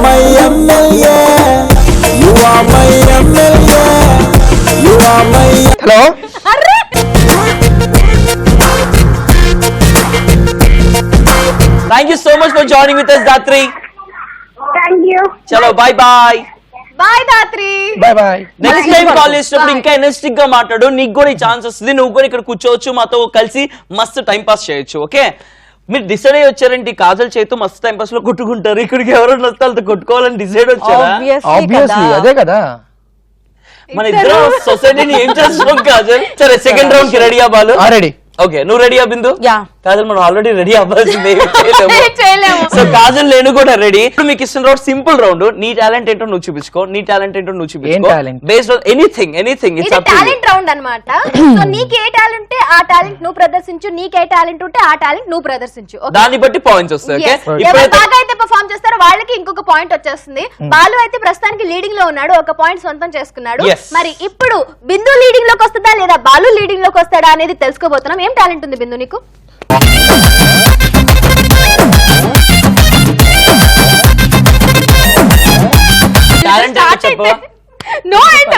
my MLA you are my MLA you are my hello thank you so much for joining with us Dhatri. Thank you. చలో bye bye. Bye Dhatri. Bye bye. Next time call చేసినప్పుడు ఇంకా ఎనర్జెటిక్ గా మాట్లాడు, నీకు కూడా ఈ ఛాన్స్ వస్తుంది. నువ్వు కూడా ఇక్కడ కూర్చోవచ్చు, మాతో కలిసి మస్తు టైం పాస్ చేయొచ్చు. ఓకే, మీరు డిసైడ్ అయ్యి వచ్చారంటే కాజల్ చేతు మస్తు టైం పాస్ లో కొట్టుకుంటారు. ఇక్కడికి ఎవరైనా వస్తే వాళ్ళతో కొట్టుకోవాలని డిసైడ్ వచ్చారా? ఆబ్వియస్లీ అదే కదా. మన ఇద్దరు సొసైటీని ఏం చేస్తున్నాం కాజల్? సరే సెకండ్ రౌండ్ కి రెడీయా బాలు? రెడీ. ఓకే, నువ్వు రెడీయా బిందు? యా. కాజల్ మనం ఆల్రెడీ రెడీ అవ్వాల్సిందే. చేయలేము. సో కాజల్ నేను కూడా రెడీ. ఇప్పుడు మీకు ఇష్టం రౌండ్ సింపుల్ రౌండ్. నీ టాలెంట్ ఏంటో నువ్వు చూపించుకో, నీ టాలెంట్ ఏంటో నువ్వు చూపించుకో. talent? బేస్డ్ ఆన్ ఎనీథింగ్ ఇది టాలెంట్ రౌండ్ అన్నమాట. సో నీకు ఏ టాలెంట్ ఉంటే ఆ టాలెంట్ నువ్వు ప్రదర్శించు, నీకే టాలెంట్ ఉంటే ఆ టాలెంట్ నువ్వు ప్రదర్శించు. Okay? దాన్ని బట్టి పాయింట్స్ వస్తాయి. Okay, Yes. ఎవరు ఇప్పుడైతే బాగా అయితే పర్ఫార్మ్ చేస్తారో వాళ్ళకి ఇంకొక పాయింట్ వచ్చేస్తుంది. బాలు అయితే ప్రస్తుతానికి లీడింగ్ లో ఉన్నాడు, ఒక పాయింట్ సొంతం చేసుకున్నాడు. Yes. మరి ఇప్పుడు బిందు లీడింగ్ లోకి వస్తుందా లేదా బాలు లీడింగ్ లోకి వస్తాడా అనేది తెలుసుకోబోతున్నాం. ఏం టాలెంట్ ఉంది బిందు నీకు? టాలెంట్ చెప్పవా? నో అండ్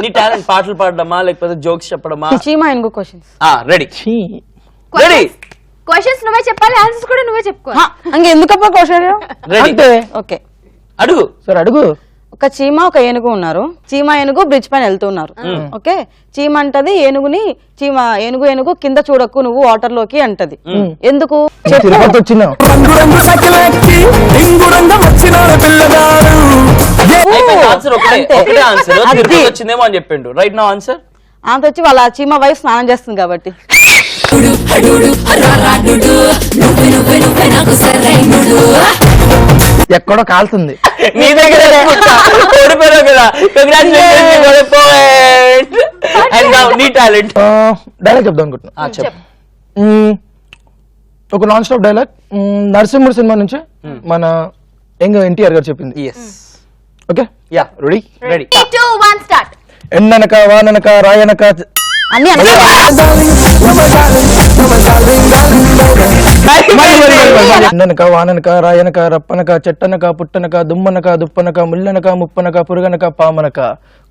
నీ టాలెంట్ పాటలు పాడడమా లేకపోతే జోక్స్ చెప్పడమా? చీమా ఎందుకు క్వశ్చన్స్ రెడీ రెడీ క్వశ్చన్స్ నువ్వే చెప్పాలి, ఆన్సర్స్ కూడా నువ్వే చెప్పుకోవాలి. అంక ఎందుకప్ప క్వశ్చన్? రెడీ అంటే ఓకే, అడుగు. సరే అడుగు. ఒక చీమ ఒక ఏనుగు ఉన్నారు. చీమ ఏనుగు బ్రిడ్జ్ పైన వెళ్తున్నారు. ఓకే, చీమ అంటది ఏనుగుని, చీమ ఏనుగు కింద చూడకు నువ్వు వాటర్ లోకి అంటది. ఎందుకు చెప్పు. తిరుపతి వచ్చిన రంగు రంగు సకలెక్కి రింగు రంగం వచ్చిన పిల్లగాడు ఆన్సర్ ఒకటే అంతే. ఒకటే ఆన్సర్. అది. తిరుపతి వచ్చిందేమో అని చెప్పిండు. Right now answer. అంత వచ్చి వాళ్ళ చీమ వైఫ్ స్నానం చేస్తుంది కాబట్టి. ఎక్కడో కాలుతుంది. నీ దగ్గర ఓడిపోయావు కదా. కంగ్రాచులేషన్స్. అండ్ నౌ నీ టాలెంట్. డైలాగ్ చెప్దాం అనుకుంటున్నా. చెప్పు. ఒక non stop dialogue Narasimhudu cinema నుంచి మన ఎన్టీఆర్ గారు చెప్పింది. Yes. Okay yeah ready. Ready. 3, 2, 1 start. ఎండనక వాననక రాయనక అన్ని అంటే ఎండనక వాననక రాయనక రప్పనక చెట్టనక పుట్టనక దుమ్మనక దుప్పనక ముల్లనక ముప్పనక పురుగనక పామనక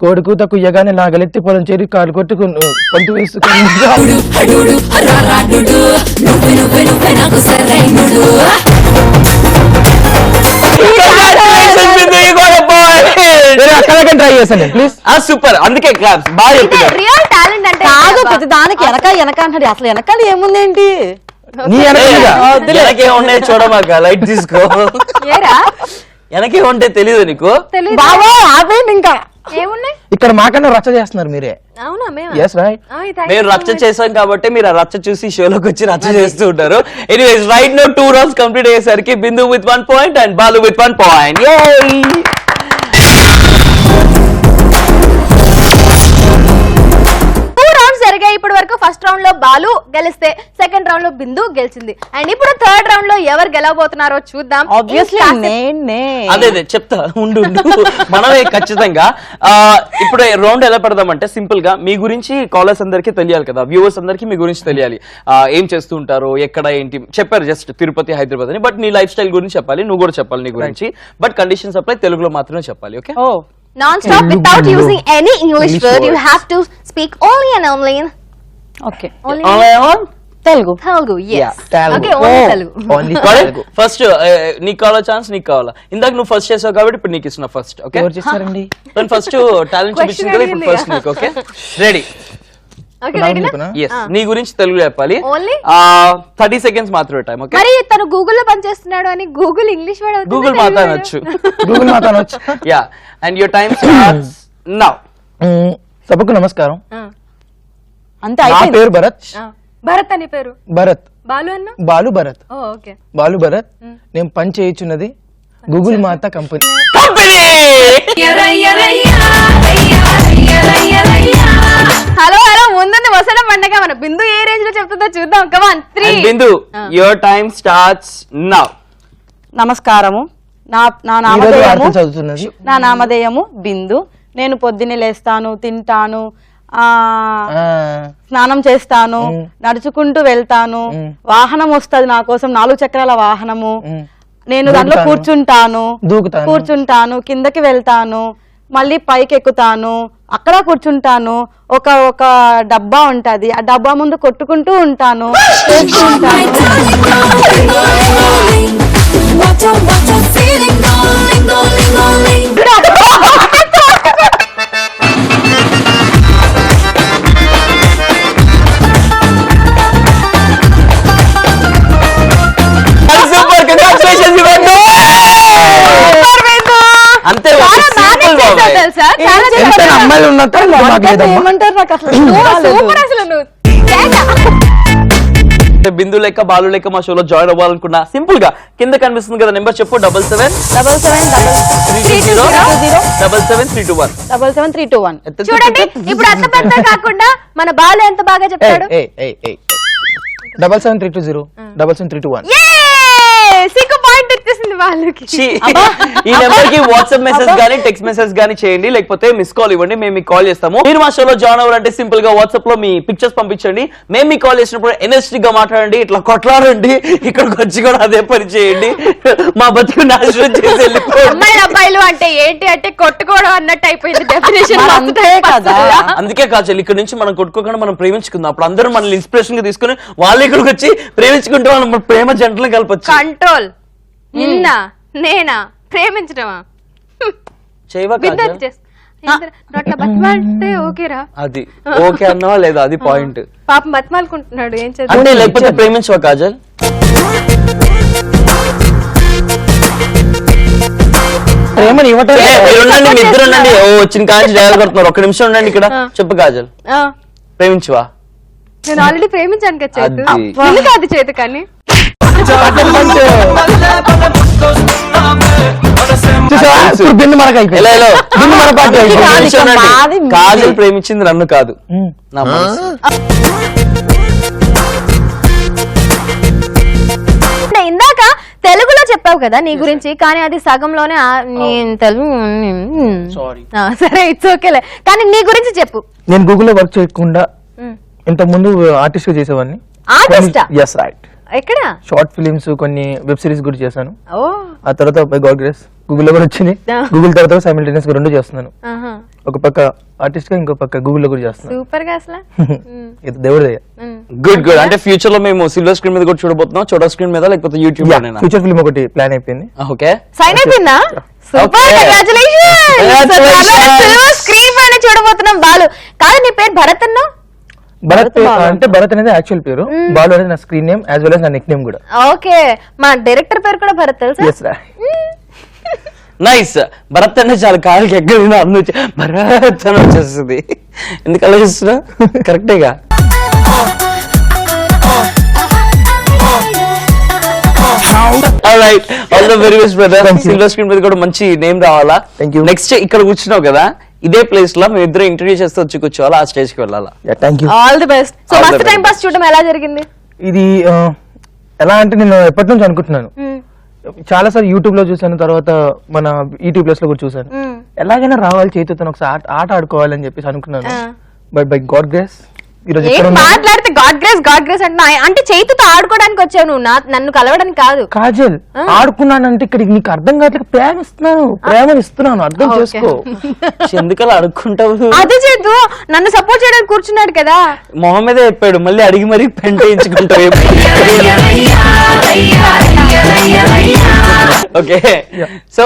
కోడి కూత కుయ్యగానే నాగలెత్తి పొలం చేరి కాలు కొట్టుకు పంటి వేసుకుని అక్కడ ట్రై చేశాను ప్లీజ్. సూపర్, అందుకే క్లాప్స్. బాగా చెప్పారు. రియల్ టాలెంట్ అంటే కాదు, ప్రతి దానికి వెనక అంటాడు. అసలు వెనకాల ఏముందేంటి? నీ వెనకాల వెనకే ఉన్నాయి చూడమాక, లైట్ తీసుకో. ఏరా వెనకే ఉంటే తెలీదు నీకు? తెలీదు. బాబా ఆపేయండి ఇంకా. ఏమున్నాయి? ఇక్కడ మాకన్నా రచ్చ చేస్తున్నారు మీరే. అవునా మేము? Yes right. మేము రచ్చ చేసాం కాబట్టి మీరు ఆ రచ్చ చూసి షోలోకి వచ్చి రచ్చ చేస్తూ ఉంటారు. Anyways right now 2 rounds complete అయ్యేసరికి Bindu with 1 point and Balu with 1 point. జరిగాయి ఇప్పటి వరకు. ఫస్ట్ రౌండ్ లో బాలు గెలిస్తే సెకండ్ రౌండ్ లో బిందు గెలిచింది. అండ్ ఇప్పుడు థర్డ్ రౌండ్ లో ఎవరు గెలవబోతున్నారో చూద్దాం. ఆబ్వియస్లీ నేనే. అదే చెప్తా ఉండు. మనమే ఖచ్చితంగా. ఇప్పుడు రౌండ్ ఎలా పెడదామంటే సింపుల్ గా మీ గురించి కాలర్స్ అందరికీ తెలియాలి కదా, వ్యూవర్స్ అందరికీ మీ గురించి తెలియాలి. ఏం చేస్తూ ఉంటారు, ఎక్కడ ఏంటి చెప్పారు జస్ట్ తిరుపతి హైదరాబాద్ అని. బట్ నీ లైఫ్ స్టైల్ గురించి చెప్పాలి, నువ్వు కూడా చెప్పాలి నీ గురించి. బట్ కండిషన్స్ అప్లై, తెలుగులో మాత్రమే చెప్పాలి. Okay, oh non-stop without using any English word. You have to speak only and only in okay Telugu. Telugu. Yes. Yeah, Telugu. Okay, only Oh. Telugu. Only Telugu. First నీకు కావాలా chance? నీకు కావాలా? ఇందాక నువ్వు first చేసావు కాబట్టి ఇప్పుడు నీకు ఇస్తున్నా ఫస్ట్. ఓకే, ఎవరు చేస్తారండి? ఫస్ట్ టాలెంట్ చూపించింది కదా, ఇప్పుడు ఫస్ట్ నీకు. Okay ready? Okay, ready na? Yes. నీ గురించి తెలుగు చెప్పాలి. Only? 30 seconds మాత్రమే టైం. ఓకే, మరి తను గూగుల్ లో పనిచేస్తున్నాడు అని గూగుల్ ఇంగ్లీష్ వర్డ్ అవుతుంది. గూగుల్ మాట్లాడచ్చు. గూగుల్ మాట్లాడవచ్చు. Yeah, and your time starts now. సభకు నమస్కారం. అంతే నా అయిపోయింది. పేరు భరత్. భరత్ అని పేరు, భరత్ బాలు అన్న. బాలు భరత్. ఓకే. బాలు భరత్. నేను పని చేయించున్నది గూగుల్ మాత కంపెనీ. హలో హలో, ముందుంది వసల పండగ. మన బిందు ఏ రేంజ్ లో చెప్తుందో చూద్దాం. కమాన్ 3. బిందు, యువర్ టైం స్టార్ట్స్ నౌ. నమస్కారము. నా నా ఈరోజు నామధేయము వార్తలు చదువుతున్నది. నా నామధేయము బిందు. నేను పొద్దున్నే లేస్తాను, తింటాను, ఆ స్నానం చేస్తాను, నడుచుకుంటూ వెళ్తాను, వాహనం వస్తది నా కోసం, 4 చక్రాల వాహనము. నేను దాంట్లో కూర్చుంటాను, కూర్చుంటాను, కిందకి వెళ్తాను, మళ్ళీ పైకి ఎక్కుతాను, అక్కడ కూర్చుంటాను. ఒక డబ్బా ఉంటది, ఆ డబ్బా ముందు కొట్టుకుంటూ ఉంటాను, చేస్తూ ఉంటాను. సూపర్, కంగ్రాచులేషన్స్ బిందు. అంతే, సింపుల్ బాబాయ్. తెలుసా, చాలా ఎంత అమ్మాయిలు ఉన్నట్టు మాకు లేదమ్మా. ఏమంటారు నాకు అసలు సూపర్ అసలు నువ్వు. బిందు లెక్క బాలు లెక్క మా షోలో జాయిన్ అవ్వాలనుకున్నా సింపుల్ గా కింద కనిపిస్తుంది కదా నెంబర్ చెప్పు. 777732177321. 77321. చూడండి, ఇప్పుడు అంత పెద్ద కాకుండా మన బాలు ఎంత బాగా చెప్తాడు. 77320 77321. సిక్కు పాయింట్ ఇచ్చేసింది వాళ్ళకి. ఈ నెంబర్ కి వాట్సాప్ మెసేజ్ గానీ టెక్స్ట్ మెసేజ్ గానీ చేయండి, లేకపోతే మిస్ కాల్ ఇవ్వండి, మేము మీకు కాల్ చేస్తాము. మీరు మా షోలో జాయిన్ అవ్వాలంటే సింపుల్ గా వాట్సాప్ లో మీ పిక్చర్స్ పంపించండి. మేము మీకు కాల్ చేసినప్పుడు ఎనర్జెటిక్ గా మాట్లాడండి, ఇట్లా కొట్లాడండి, ఇక్కడికి వచ్చి కూడా అదే పని చేయండి. మా బతుకు నాశనం చేసి అమ్మాయిలు అబ్బాయిలు అంటే ఏంటి అంటే కొట్టుకోవడం అన్నట్టు అయిపోయింది డెఫినేషన్. అంతే కదా. అందుకే కాదు, ఇక్కడ నుంచి మనం కొట్టుకోకుండా మనం ప్రేమించుకుందాం. అప్పుడు అందరూ మనల్ని ఇన్స్పిరేషన్ గా తీసుకుని వాళ్ళు ఇక్కడికి వచ్చి ప్రేమించుకుంటే వాళ్ళు మన ప్రేమ జంటలు కలపచ్చు. కంట్రోల్. నిన్న నేనా ప్రేమించడమా? చేయవా నోట్ల బతిమాలితే ఓకేరా? అది ఓకే అన్నావా లేదా, అది పాయింట్. పాపం బతిమాలుకుంటున్నాడు, ఏం చేద్దాం. అంటే లేకపోతే ప్రేమించవా కాజల్? ప్రేమని ఇవ్వటం ఉండండి, మీ ఇద్దరు ఉండండి. ఓ వచ్చిన కాంచి డైలాగ్ కొడుతున్నారు. 1 నిమిషం ఉండండి ఇక్కడ. చెప్పు కాజల్, ప్రేమించవా? నేను ఆల్రెడీ ప్రేమించాను కదా చేతు. అది. నిన్ను కాదు చేతు, కానీ బిందు మనకు అయిపోయింది. ఎలా ఎలా? బిందు మన పార్టీ అయిపోయింది. ఒక్క నిమిషం ఉండండి. మాది మీది. కాజల్ ప్రేమించింది నన్ను కాదు, నా మనసు. ఇందాక తెలుగులో చెప్పావు కదా నీ గురించి, కానీ అది సగంలోనే నేను తెలుగు. సారీ. సరే, ఇట్స్ ఓకేలే, కానీ నీ గురించి చెప్పు. నేను గూగుల్లో వర్క్ చేయకుండా ఇంత ముందు ఆర్టిస్ట్ గా చేసేవాడిని. ఆర్టిస్టా? Yes right. ఎక్కడ? షార్ట్ ఫిలిమ్స్, కొన్ని వెబ్ సిరీస్ కూడా చేశాను. ఓ, ఆ తర్వాత బై గాడ్ గ్రేస్ గూగుల్లో కూడా వచ్చింది. గూగుల్ తర్వాత సైమల్టేనియస్ గా 2 చేస్తున్నాను. ఒక పక్క ఆర్టిస్ట్ గా, ఇంకో పక్క గూగుల్లో కూడా చేస్తున్నాను. సూపర్ గా అసలు. ఇది దేవుడి దయ. Good good. అంటే ఫ్యూచర్ లో మేము సిల్వర్ స్క్రీన్ మీద కూడా చూడబోతున్నాం. చోటా స్క్రీన్ మీద, లేకపోతే యూట్యూబ్ లోనేనా? ఫ్యూచర్ ఫిల్మ్ ఒకటి ప్లాన్ అయిపోయింది. ఓకే, సైన్ అయిపోయిందా? Super, congratulations. స్క్రీన్ పైన చూడబోతున్నాం బాలు. కాదు, నీ పేరు భరత్ అన్నా? భరత్ అంటే భరత్ అనేది యాక్చువల్ పేరు, బాలు అనేది నా screen name as well as నా నిక్ నేమ్ కూడా. ఓకే, మా డైరెక్టర్ పేరు కూడా భరత్ తెలుసా? ఎస్ రా. నైస్. భరత్ అంటే చాలా కాళ్ళకి ఎక్కడ అన్ను భరత్ అని వచ్చేస్తుంది. ఎందుకు అలా చేస్తున్నా? కరెక్టేగా. Alright, all the very best brother. Silver screen మీద కూడా మంచి నేమ్ రావాలా. Thank you. నెక్స్ట్ ఇక్కడ కూర్చున్నావు కదా, ఇదే ప్లేస్ లో మేము ఇద్దరు ఇంటర్వ్యూ చేస్తే వచ్చి కూర్చోవాలా, ఆ స్టేజ్ కి వెళ్ళాలా. Thank you. All the best. So All the మస్త్ best. టైం పాస్ చూడడం ఎలా జరిగింది? ఇది ఎలా అంటే నేను ఎప్పటి నుంచి అనుకుంటున్నాను, చాలా సార్లు యూట్యూబ్ లో చూసాను, తర్వాత మన ఈటీవీ ప్లస్ లో కూడా చూసాను. ఎలాగైనా రావాలి చేతితో ఒకసారి ఆట ఆడుకోవాలని చెప్పేసి అనుకున్నాను. బట్ బై గాడ్ గ్రేస్ ఈరోజు ఏం మాట్లాడితే గాడ్ గ్రేస్ అంటున్నా? అంటే చేతితో ఆడుకోవడానికి వచ్చావు నువ్వు, నన్ను కలవడానికి కాదు. కాజల్ ఆడుకున్నానంటే ఇక్కడ నీకు అర్థం కావట్లేదు. ప్రేమ ఇస్తున్నాను అర్థం చేసుకో. ఎందుకలా అడుక్కుంటావు? అదే చేతు నన్ను సపోర్ట్ చేయడానికి కూర్చున్నాడు కదా. మొహం మీదే చెప్పాడు, మళ్ళీ అడిగి మరీ పెంట వేయించుకుంటావు. ఓకే, సో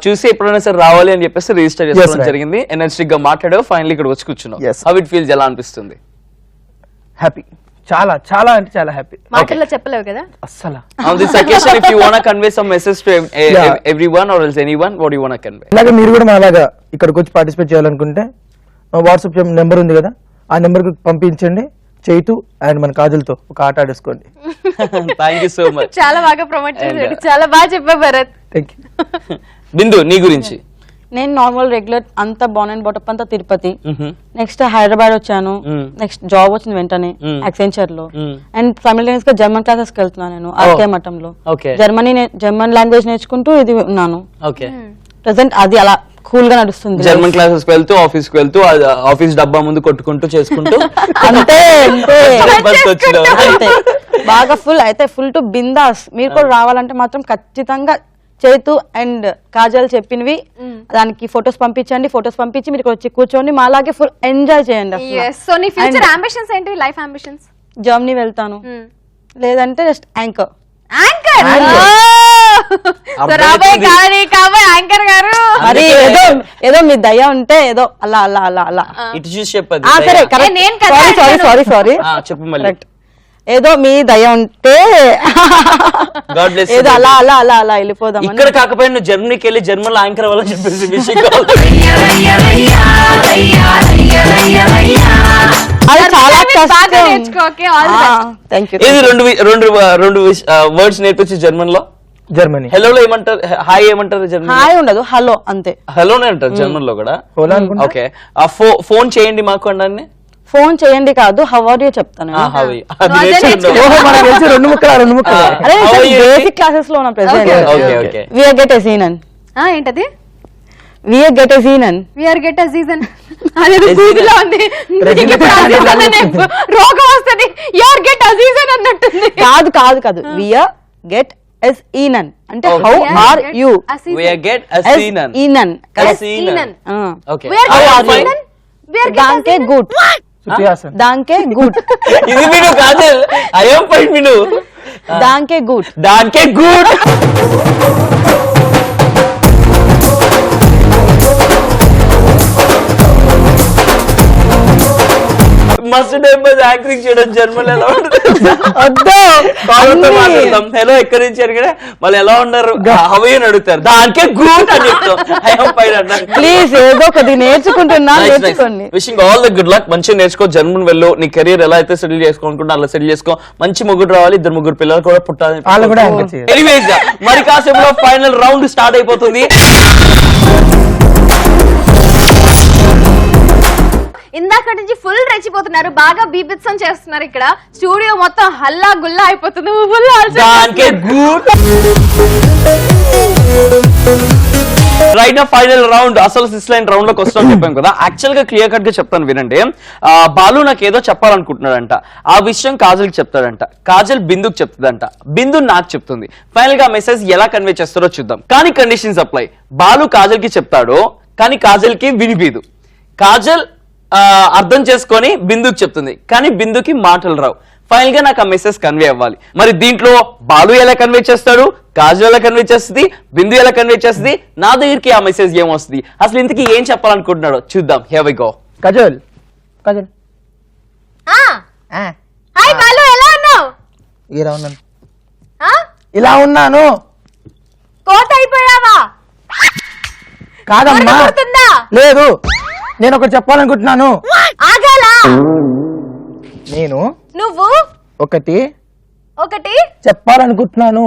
చూసి ఎప్పుడైనా సరే రావాలి అని చెప్పేసి రిజిస్టర్ చేసుకోవడం జరిగింది. ఎనర్జెటిక్ గా మాట్లాడావు, ఫైనల్ ఇక్కడ వచ్చి కూర్చున్నావు. Yes. హౌ ఇట్ ఫీల్స్, ఎలా అనిపిస్తుంది? హ్యాపీ, చాలా చాలా అంటే చాలా హ్యాపీ. మాటల్లో చెప్పలేవు కదా అస్సలు. On this occasion, if you want to convey some message to everyone or else anyone, what do you want to convey? అలాగే మీరు కూడా మా అలాగా ఇక్కడికి వచ్చి పార్టిసిపేట్ చేయాలనుకుంటే వాట్సాప్ నెంబర్ ఉంది కదా, ఆ నెంబర్కి పంపించండి. చైతు అండ్ మన కాజల్తో ఒక ఆట ఆడేసుకోండి. Thank you so much. చాలా బాగా ప్రమోట్ చేశాడు, చాలా బాగా చెప్పా భరత్. Thank you. బిందు నీ గురించి. నేను నార్మల్ రెగ్యులర్ అంతా బాన్ అండ్ బాటప్ అంతా తిరుపతి, నెక్స్ట్ హైదరాబాద్ వచ్చాను, నెక్స్ట్ జాబ్ వచ్చింది వెంటనే యాక్సెంచర్ లో, అండ్ సైమల్టేనియస్ గా జర్మన్ క్లాసెస్ కి వెళ్తున్నాను నేను ఆర్కే మఠంలో. జర్మన్ లాంగ్వేజ్ నేర్చుకుంటూ ఇది ఉన్నాను. ఓకే, ప్రెసెంట్ అది అలా కూల్ గా నడుస్తుంది. జర్మన్ క్లాసెస్ కి వెళ్తూ ఆఫీస్ కి వెళ్తూ ఆఫీస్ డబ్బా ముందు కొట్టుకుంటూ చేసుకుంటూ అంతే బస్ వచ్చిన అంతే బాగా ఫుల్ అయితే ఫుల్ టు బిందాస్. మీరు కూడా రావాలంటే మాత్రం ఖచ్చితంగా చైతు అండ్ కాజల్ చెప్పినవి దానికి ఫొటోస్ పంపించండి. ఫొటోస్ పంపించి మీరు వచ్చి కూర్చోండి, మాలాగే ఫుల్ ఎంజాయ్ చేయండి. సో నీ ఫ్యూచర్ అంబిషన్స్ ఏంటి, లైఫ్ అంబిషన్స్? జర్మనీ వెళ్తాను, లేదంటే జస్ట్ యాంకర్. కాబోయే యాంకర్ గారు మరి ఏదో మీ దయ ఉంటే ఏదో అలా అలా అలా అలా ఇటు చూసి చెప్పదు. సరే సారీ చెప్పు మళ్ళీ. ఏదో మీ దయ ఉంటే God bless you. ఏదో అలా అలా అలా అలా వెళ్ళిపోదాం. ఇక్కడ కాకపోయినా నువ్వు జర్మనీకి వెళ్ళి జర్మన్ లో యాంకర్ అవ్వాలని చెప్పేసి అది చాలా కష్టం. Thank you. ఇది రెండు వర్డ్స్ నేర్పించి జర్మన్ లో. జర్మనీ హలో లో ఏమంటారు, హాయ్ ఏమంటారు జర్మన్? హాయ్ ఉండదు, హలో అంతే. హలోనే అంటారు జర్మన్ లో కూడా. ఓకే, ఫోన్ చేయండి మాకు అన్నాన్ని. ఫోన్ చేయండి కాదు, హౌ ఆర్ యూ చెప్తాను. రెండు ముక్కలు అరే బేసిక్ క్లాసెస్ లో ఉన్న ప్రెసెంట్ వి ఆర్ గెట్ ఎ సీనన్. ఏంటది? వి ఆర్ గెట్ ఎ సీనన్. వి ఆర్ గెట్ ఎ సీజన్ అనేది గూగుల్లో ఉంది. రోగం వస్తుంది, యు ఆర్ గెట్ ఎ సీజన్ అన్నట్టుంది. కాదు కాదు కాదు, వి ఆర్ గెట్ ఎస్ ఈనన్ అంటే how are you. We are get a seenan. ఈనన్ Okay. దాంకే గుడ్, దాంకే గుడ్, ఇది మీరు కాదు, అయ్యం పాయింట్ మీరు దాంకే గుడ్, దానికే గుడ్. మస్తు టైం పాస్ యాంకరింగ్ చేయడం జర్మన్ ఎలా ఉంటుంది. మాట్లాడతాం, హలో ఎక్కడి నుంచి అడిగినా వాళ్ళు ఎలా ఉన్నారు హవీ అని అడుగుతారు, దానికే గుడ్ అని చెప్తాం. ప్లీజ్ ఏదో కొద్ది నేర్చుకుంటున్నా, నేర్చుకోండి. Wishing all the good luck. మంచిగా నేర్చుకో, జర్మన్ వెళ్ళు, నీ కెరీర్ ఎలా అయితే సెటిల్ చేసుకోనుకుంటా అలా సెటిల్ చేసుకో. మంచి ముగ్గురు రావాలి, 2 పిల్లలు కూడా పుట్టాలి. ఎనీవేస్ మరి కాసేపులో ఫైనల్ రౌండ్ స్టార్ట్ అయిపోతుంది. ఇందాక నుంచి ఫుల్ రెచ్చిపోతున్నారు, బాగా బీభత్సం చేస్తున్నారు. ఇక్కడ స్టూడియో మొత్తం హల్లా గుల్లా అయిపోతుంది. రైట్ నా ఫైనల్ రౌండ్, అసలు 6 లైన్ రౌండ్ లోకి వస్తాం చెప్పాం కదా. యాక్చువల్ గా క్లియర్ కట్ గా చెప్తాను వినండి. బాలు నాకు ఏదో చెప్పాలనుకుంటున్నాడంట, ఆ విషయం కాజల్ కి చెప్తాడంట, కాజల్ బిందుకు చెప్తుందంట, బిందు నాకు చెప్తుంది. ఫైనల్ గా మెసేజ్ ఎలా కన్వే చేస్తారో చూద్దాం. కానీ కండిషన్స్ అప్లై. బాలు కాజల్ కి చెప్తాడు, కానీ కాజల్ కి వినిపీదు. కాజల్ అర్థం చేసుకొని బిందుకి చెప్తుంది, కానీ బిందుకి మాటలు రావు. ఫైనల్ గా నాకు ఆ మెసేజ్ కన్వే అవ్వాలి. మరి దీంట్లో బాలు ఎలా కన్వే చేస్తాడు, కాజల్ ఎలా కన్వే చేస్తుంది, బిందు ఎలా కన్వే చేస్తుంది, నా దగ్గరికి ఆ మెసేజ్ ఏమొస్తుంది, అసలు ఇంతకీ ఏం చెప్పాలనుకుంటున్నాడో చూద్దాం. Here we go. Kajal Kajal hi Balu, ఎలా ఉన్నావు? ఇలా ఉన్నాను, ఇలా ఉన్నాను. కోట్ అయిపోయావా? కాదమ్మా, లేదు, నేను ఒకటి చెప్పాలనుకుంటున్నాను. ఆగాలా? నేను నువ్వు ఒకటి ఒకటి చెప్పాలనుకుంటున్నాను.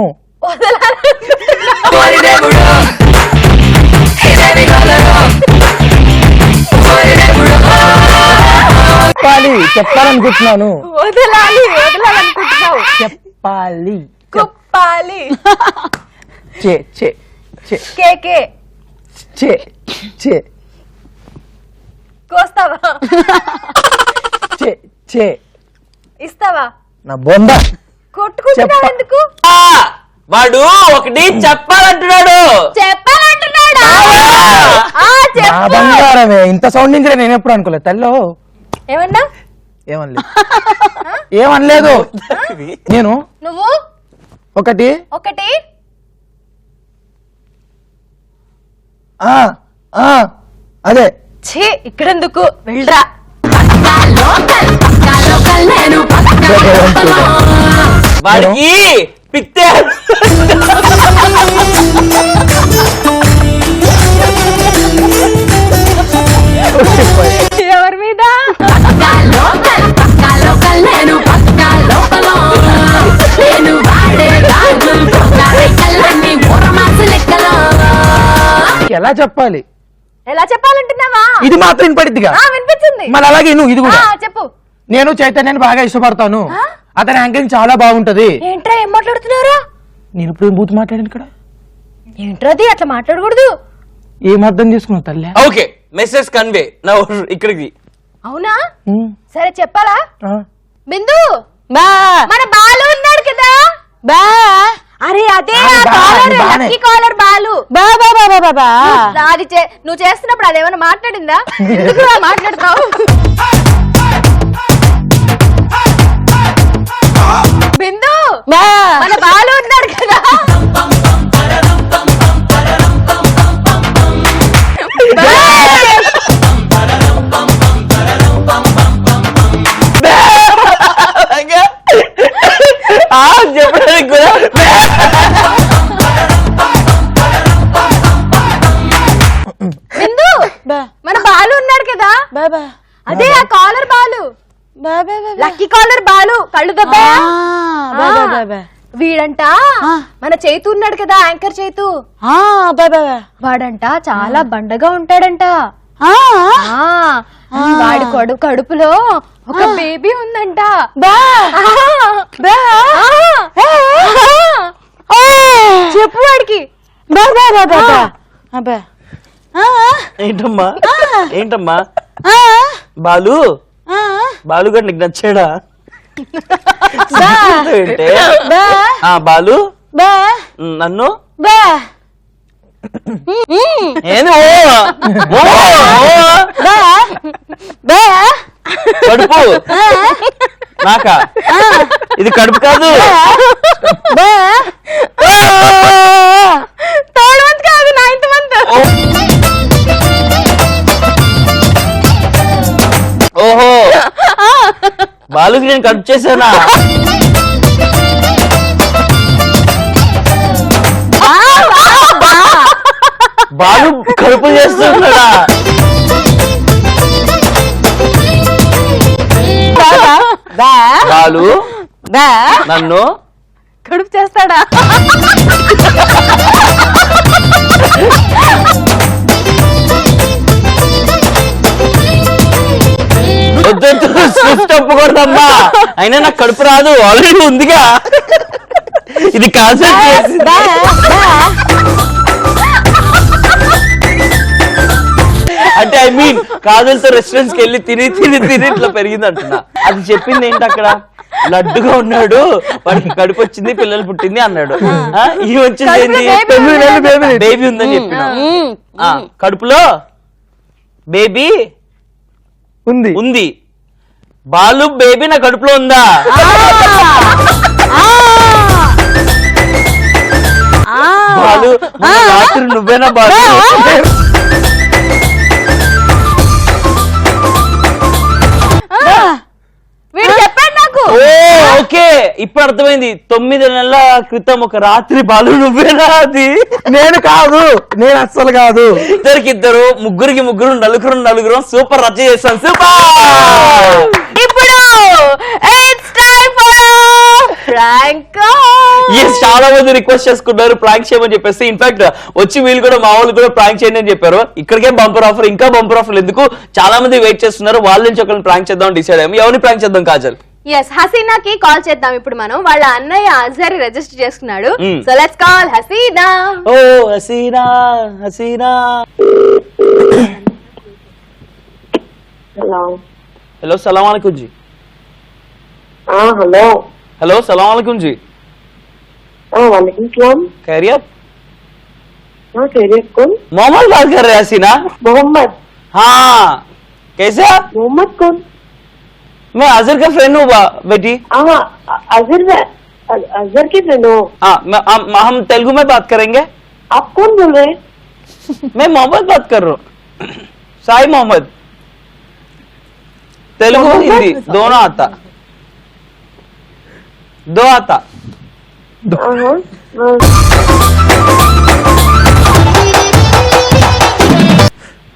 చెప్పాలనుకుంటున్నాను. వదలాలనుకుంటున్నావు. చెప్పాలి కుప్పాలి. చే చే చే కేకే చే చే కోస్తావా? చే చే ఇస్తావా? నా బొంద కొట్టుకుంటున్నావు ఎందుకు? వాడు ఒకటి చెప్పాలంటున్నాడు. చెప్పాలంటున్నాడా? నా బంగారమే, ఇంత సౌండ్ నుంచి నేను ఎప్పుడు అనుకోలేదు. తల్లో ఏమన్నా? ఏమనలేదు. నేను నువ్వు ఒకటి ఒకటి అదే. ఛీ, ఇక్కడెందుకు, వెళ్ళరా. వాడికి పిక్తే ఎవరి మీద? ఎలా చెప్పాలి? ఎలా చెప్పాలంటున్నావా? ఇది మాత్రం వినపడిద్దిగా. వినిపించింది. మరి అలాగే నువ్వు ఇది కూడా. చెప్పు. నేను చైతన్యాన్ని బాగా ఇష్టపడతాను, అతని యాంకరింగ్ చాలా బాగుంటది. ఏంట్రా ఏం మాట్లాడుతున్నారా? నేను ఇప్పుడు బూత్ మాట్లాడాను ఇక్కడ. ఏంట్రది అట్లా మాట్లాడకూడదు. ఏం అర్థం చేసుకున్నావు తల్లి? ఓకే, మెసేజ్ కన్వే నా ఇక్కడికి. అవునా? సరే చెప్పాలా? బిందు, బా మన బాలు ఉన్నాడు కదా. బా అరే అదే బానే. Lucky caller Balu. బా బా బా బా బా అది నువ్వు చేస్తున్నప్పుడు అదేమన్నా మాట్లాడిందా? ఎందుకు మాట్లాడతావు? బిందు, బా మన బాలు ఉన్నాడు కదా. చెప్పడానికి కూడా బిందు, మన బాలు ఉన్నాడు కదా. బా బా అదే ఆ కాలర్ బాలు, బా బా బా లక్కీ కాలర్ బాలు. కళ్ళు దబ్బా. బా బా బా బా వీడంట మన చైతు ఉన్నాడు కదా, యాంకర్ చైతు. బా బా వాడంట చాలా బండగా ఉంటాడంట. ఆ వాడి కడుపులో ఒక బేబీ ఉందంట. బా బా చెప్పు వాడికి. బా బా బా బా బా ఏంటమ్మా ఏంటమ్మా బాలు బాలు గారు నీకు నచ్చాడా? ఏంటే? బాలు బా నన్ను బా ఏంది? బా కడుపు నాకా? ఇది కడుపు కాదు. బా థర్డ్ మంత్ కాదు, 9th మంత్. ఓహో, బాలుకి నేను కడుపు చేశానా? బాలు కడుపు చేస్తున్నాడా? బాలు బా నన్ను కడుపు చేస్తాడా? వద్దు, స్విఫ్ట్ ఒప్పుకూడదమ్మా. అయినా నాకు కడుపు రాదు, ఆల్రెడీ ఉందిగా. ఇది కాన్సెప్ట్ చేసి అంటే ఐ మీన్ కాజల్తో రెస్టారెంట్స్ కి వెళ్ళి తిని తిని తిని ఇట్లా పెరిగింది అంటున్నా. అది చెప్పింది ఏంటి అక్కడ? లడ్డుగా ఉన్నాడు, వాడికి కడుపు వచ్చింది, పిల్లలు పుట్టింది అన్నాడు. ఇది వచ్చింది ఏంటి? బేబీ ఉందని చెప్పిన. కడుపులో బేబీ ఉంది ఉంది. బాలు బేబీ నా కడుపులో ఉందా? బాలు మొన్న రాత్రి నువ్వేనా బాలు? వీడు చెప్పాడు నాకు. ఓకే, ఇప్పుడు అర్థమైంది. 9 నెలల క్రితం ఒక రాత్రి బాలు నువ్వేనా? అది నేను కాదు, నేను అస్సలు కాదు. ఇద్దరు, ముగ్గురికి ముగ్గురు, నలుగురు సూపర్ రచ్చ చేస్తాం. సూపర్. ఇప్పుడు ఇట్స్ టైం ఫర్ ప్రాంక్. చాలా మంది రిక్వెస్ట్ చేసుకున్నారు ప్రాంక్ చేయమని చెప్పేసి. ఇన్ఫాక్ట్ వచ్చి వీళ్ళు కూడా మా వాళ్ళు కూడా ప్రాంక్ చేయండి అని చెప్పారు. ఇక్కడికే బంపర్ ఆఫర్, ఇంకా బంపర్ ఆఫర్ ఎందుకు? చాలా మంది వెయిట్ చేస్తున్నారు. వాళ్ళ నుంచి ఒకరిని ప్రాంక్ చేద్దాం డిసైడ్ అయ్యాము. ఎవరిని ప్రాంక్ చేద్దాం కాజల్? ఎస్, హసీనాకి కాల్ చేద్దాం ఇప్పుడు మనం. వాళ్ళ అన్నయ్య అజర్ రిజిస్టర్ చేసుకున్నాడు. So let's call Haseena. Oh Haseena, Haseena. Hello hello सलाम वालेकुम जी। हेलो हेलो सलाम वालेकुम जी। वालेकुम सलाम। खैरियत? खैरियत। कौन? मोहम्मद बात कर रहे हैं हसीना। मोहम्मद? हाँ, कैसे आप? मोहम्मद कौन? मैं अजहर का फ्रेंड हूँ बेटी। अजहर की फ्रेंड हो? हाँ, हम तेलुगु में बात करेंगे। आप कौन बोल रहे हैं? मैं मोहम्मद बात कर रहा हूँ, साई मोहम्मद। तेलुगु हिंदी दोनों आता, दो आता।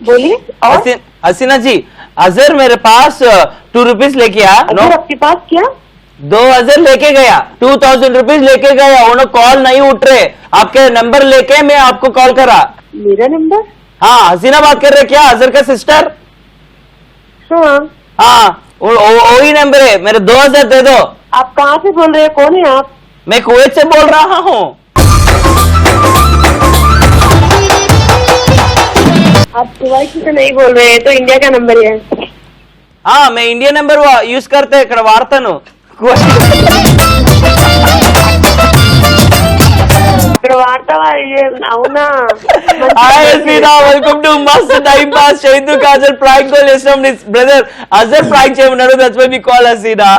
बोलिए। हसीना जी, अजहर मेरे पास 2 रुपीज लेके आ। अजहर आपके पास क्या? 2000 लेके गया, 2000 रुपीज लेके गया, उन्होंने कॉल नहीं उठ रहे, आपके नंबर लेके मैं आपको कॉल करा। मेरा नंबर? हाँ, हसीना बात कर रहे क्या, अजहर का सिस्टर? हाँ। हाँ, वही नंबर है, मेरे 2000 दे दो। आप कहाँ से बोल रहे हैं, कौन है आप? मैं कुवैत से बोल रहा हूँ। आप कुवैत से नहीं बोल रहे हैं, तो इंडिया का नंबर है। हाँ, मैं इंडिया नंबर यूज करते ఇక్కడ వాడతాను। ఇక్కడ వాడతావా? అవునా? హాయ్ హసీనా, వెల్కమ్ టు మస్త్ time pass. Chaitu Kajal prank call చేసాం, నీ బ్రదర్ అజర్ ప్రాంక్ చేయమన్నాడు, that's why we call Hasina.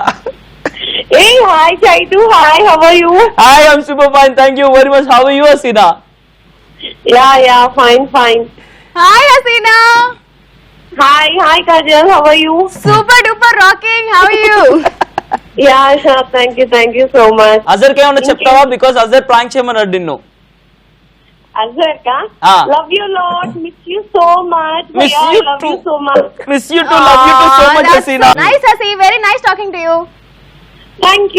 Hey, hi Chaitu, hi, how are you? Hi, I am super fine, thank you very much. How are you Hasina? Yeah, fine. Hi Hasina. Hi Kajal, how are you? Super duper rocking. How are you? Yeah, sure, thank you so much. Azhar కే ఏమన్నా చెప్తావా, because Azhar prank చేయమన్నాడు నిన్ను. Azhar ka? Ah. Love you lot, miss you so much. Miss Bhaiya, you I love too. you so much. Miss you too, love you too so much Hasina. Nice Hasi, very nice talking to you. Thank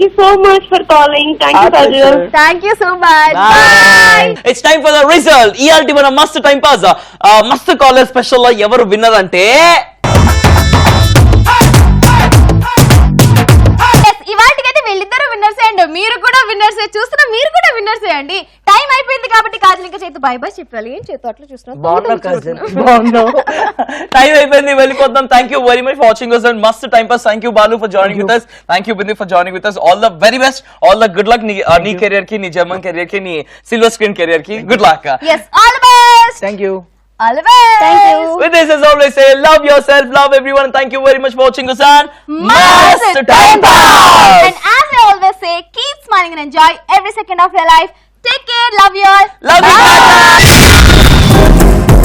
you so much for calling. Thank you Kajal. Thank you so much. Bye. It's time for the result. ఇయాల్టి మన మస్త్ time pass మస్త్ caller special లో ఎవరు winner అంటే ఇవాటికైతే వీళ్ళిద్దరు winners and మీరు కూడా విన్నర్స్. చూస్తున్న మీరు కూడా విన్నర్స్ అండి. టైం అయిపోయింది కాబట్టి కాజల్ ఇంకా చేతు బై బై చెప్పాలి. ఏం చేతు అట్లా చూస్తున్నా? టైం అయిపోయింది, వెళ్ళిపోతాం. Thank you very much for watching us and మస్త్ time pass. Thank you Balu for joining with us. Thank you Bindu for joining with us. All the very best, all the good luck నీ career కి, నీ German career కి, నీ silver screen career కి. Good luck. yes, all the best. Thank you. All the best. Thank you. With this, as always, say love yourself, love everyone. Thank you very much for watching us and Mast Time Pass. And as I always say, keep smiling and enjoy every second of your life. Take care. Love you all. Love you. Bye.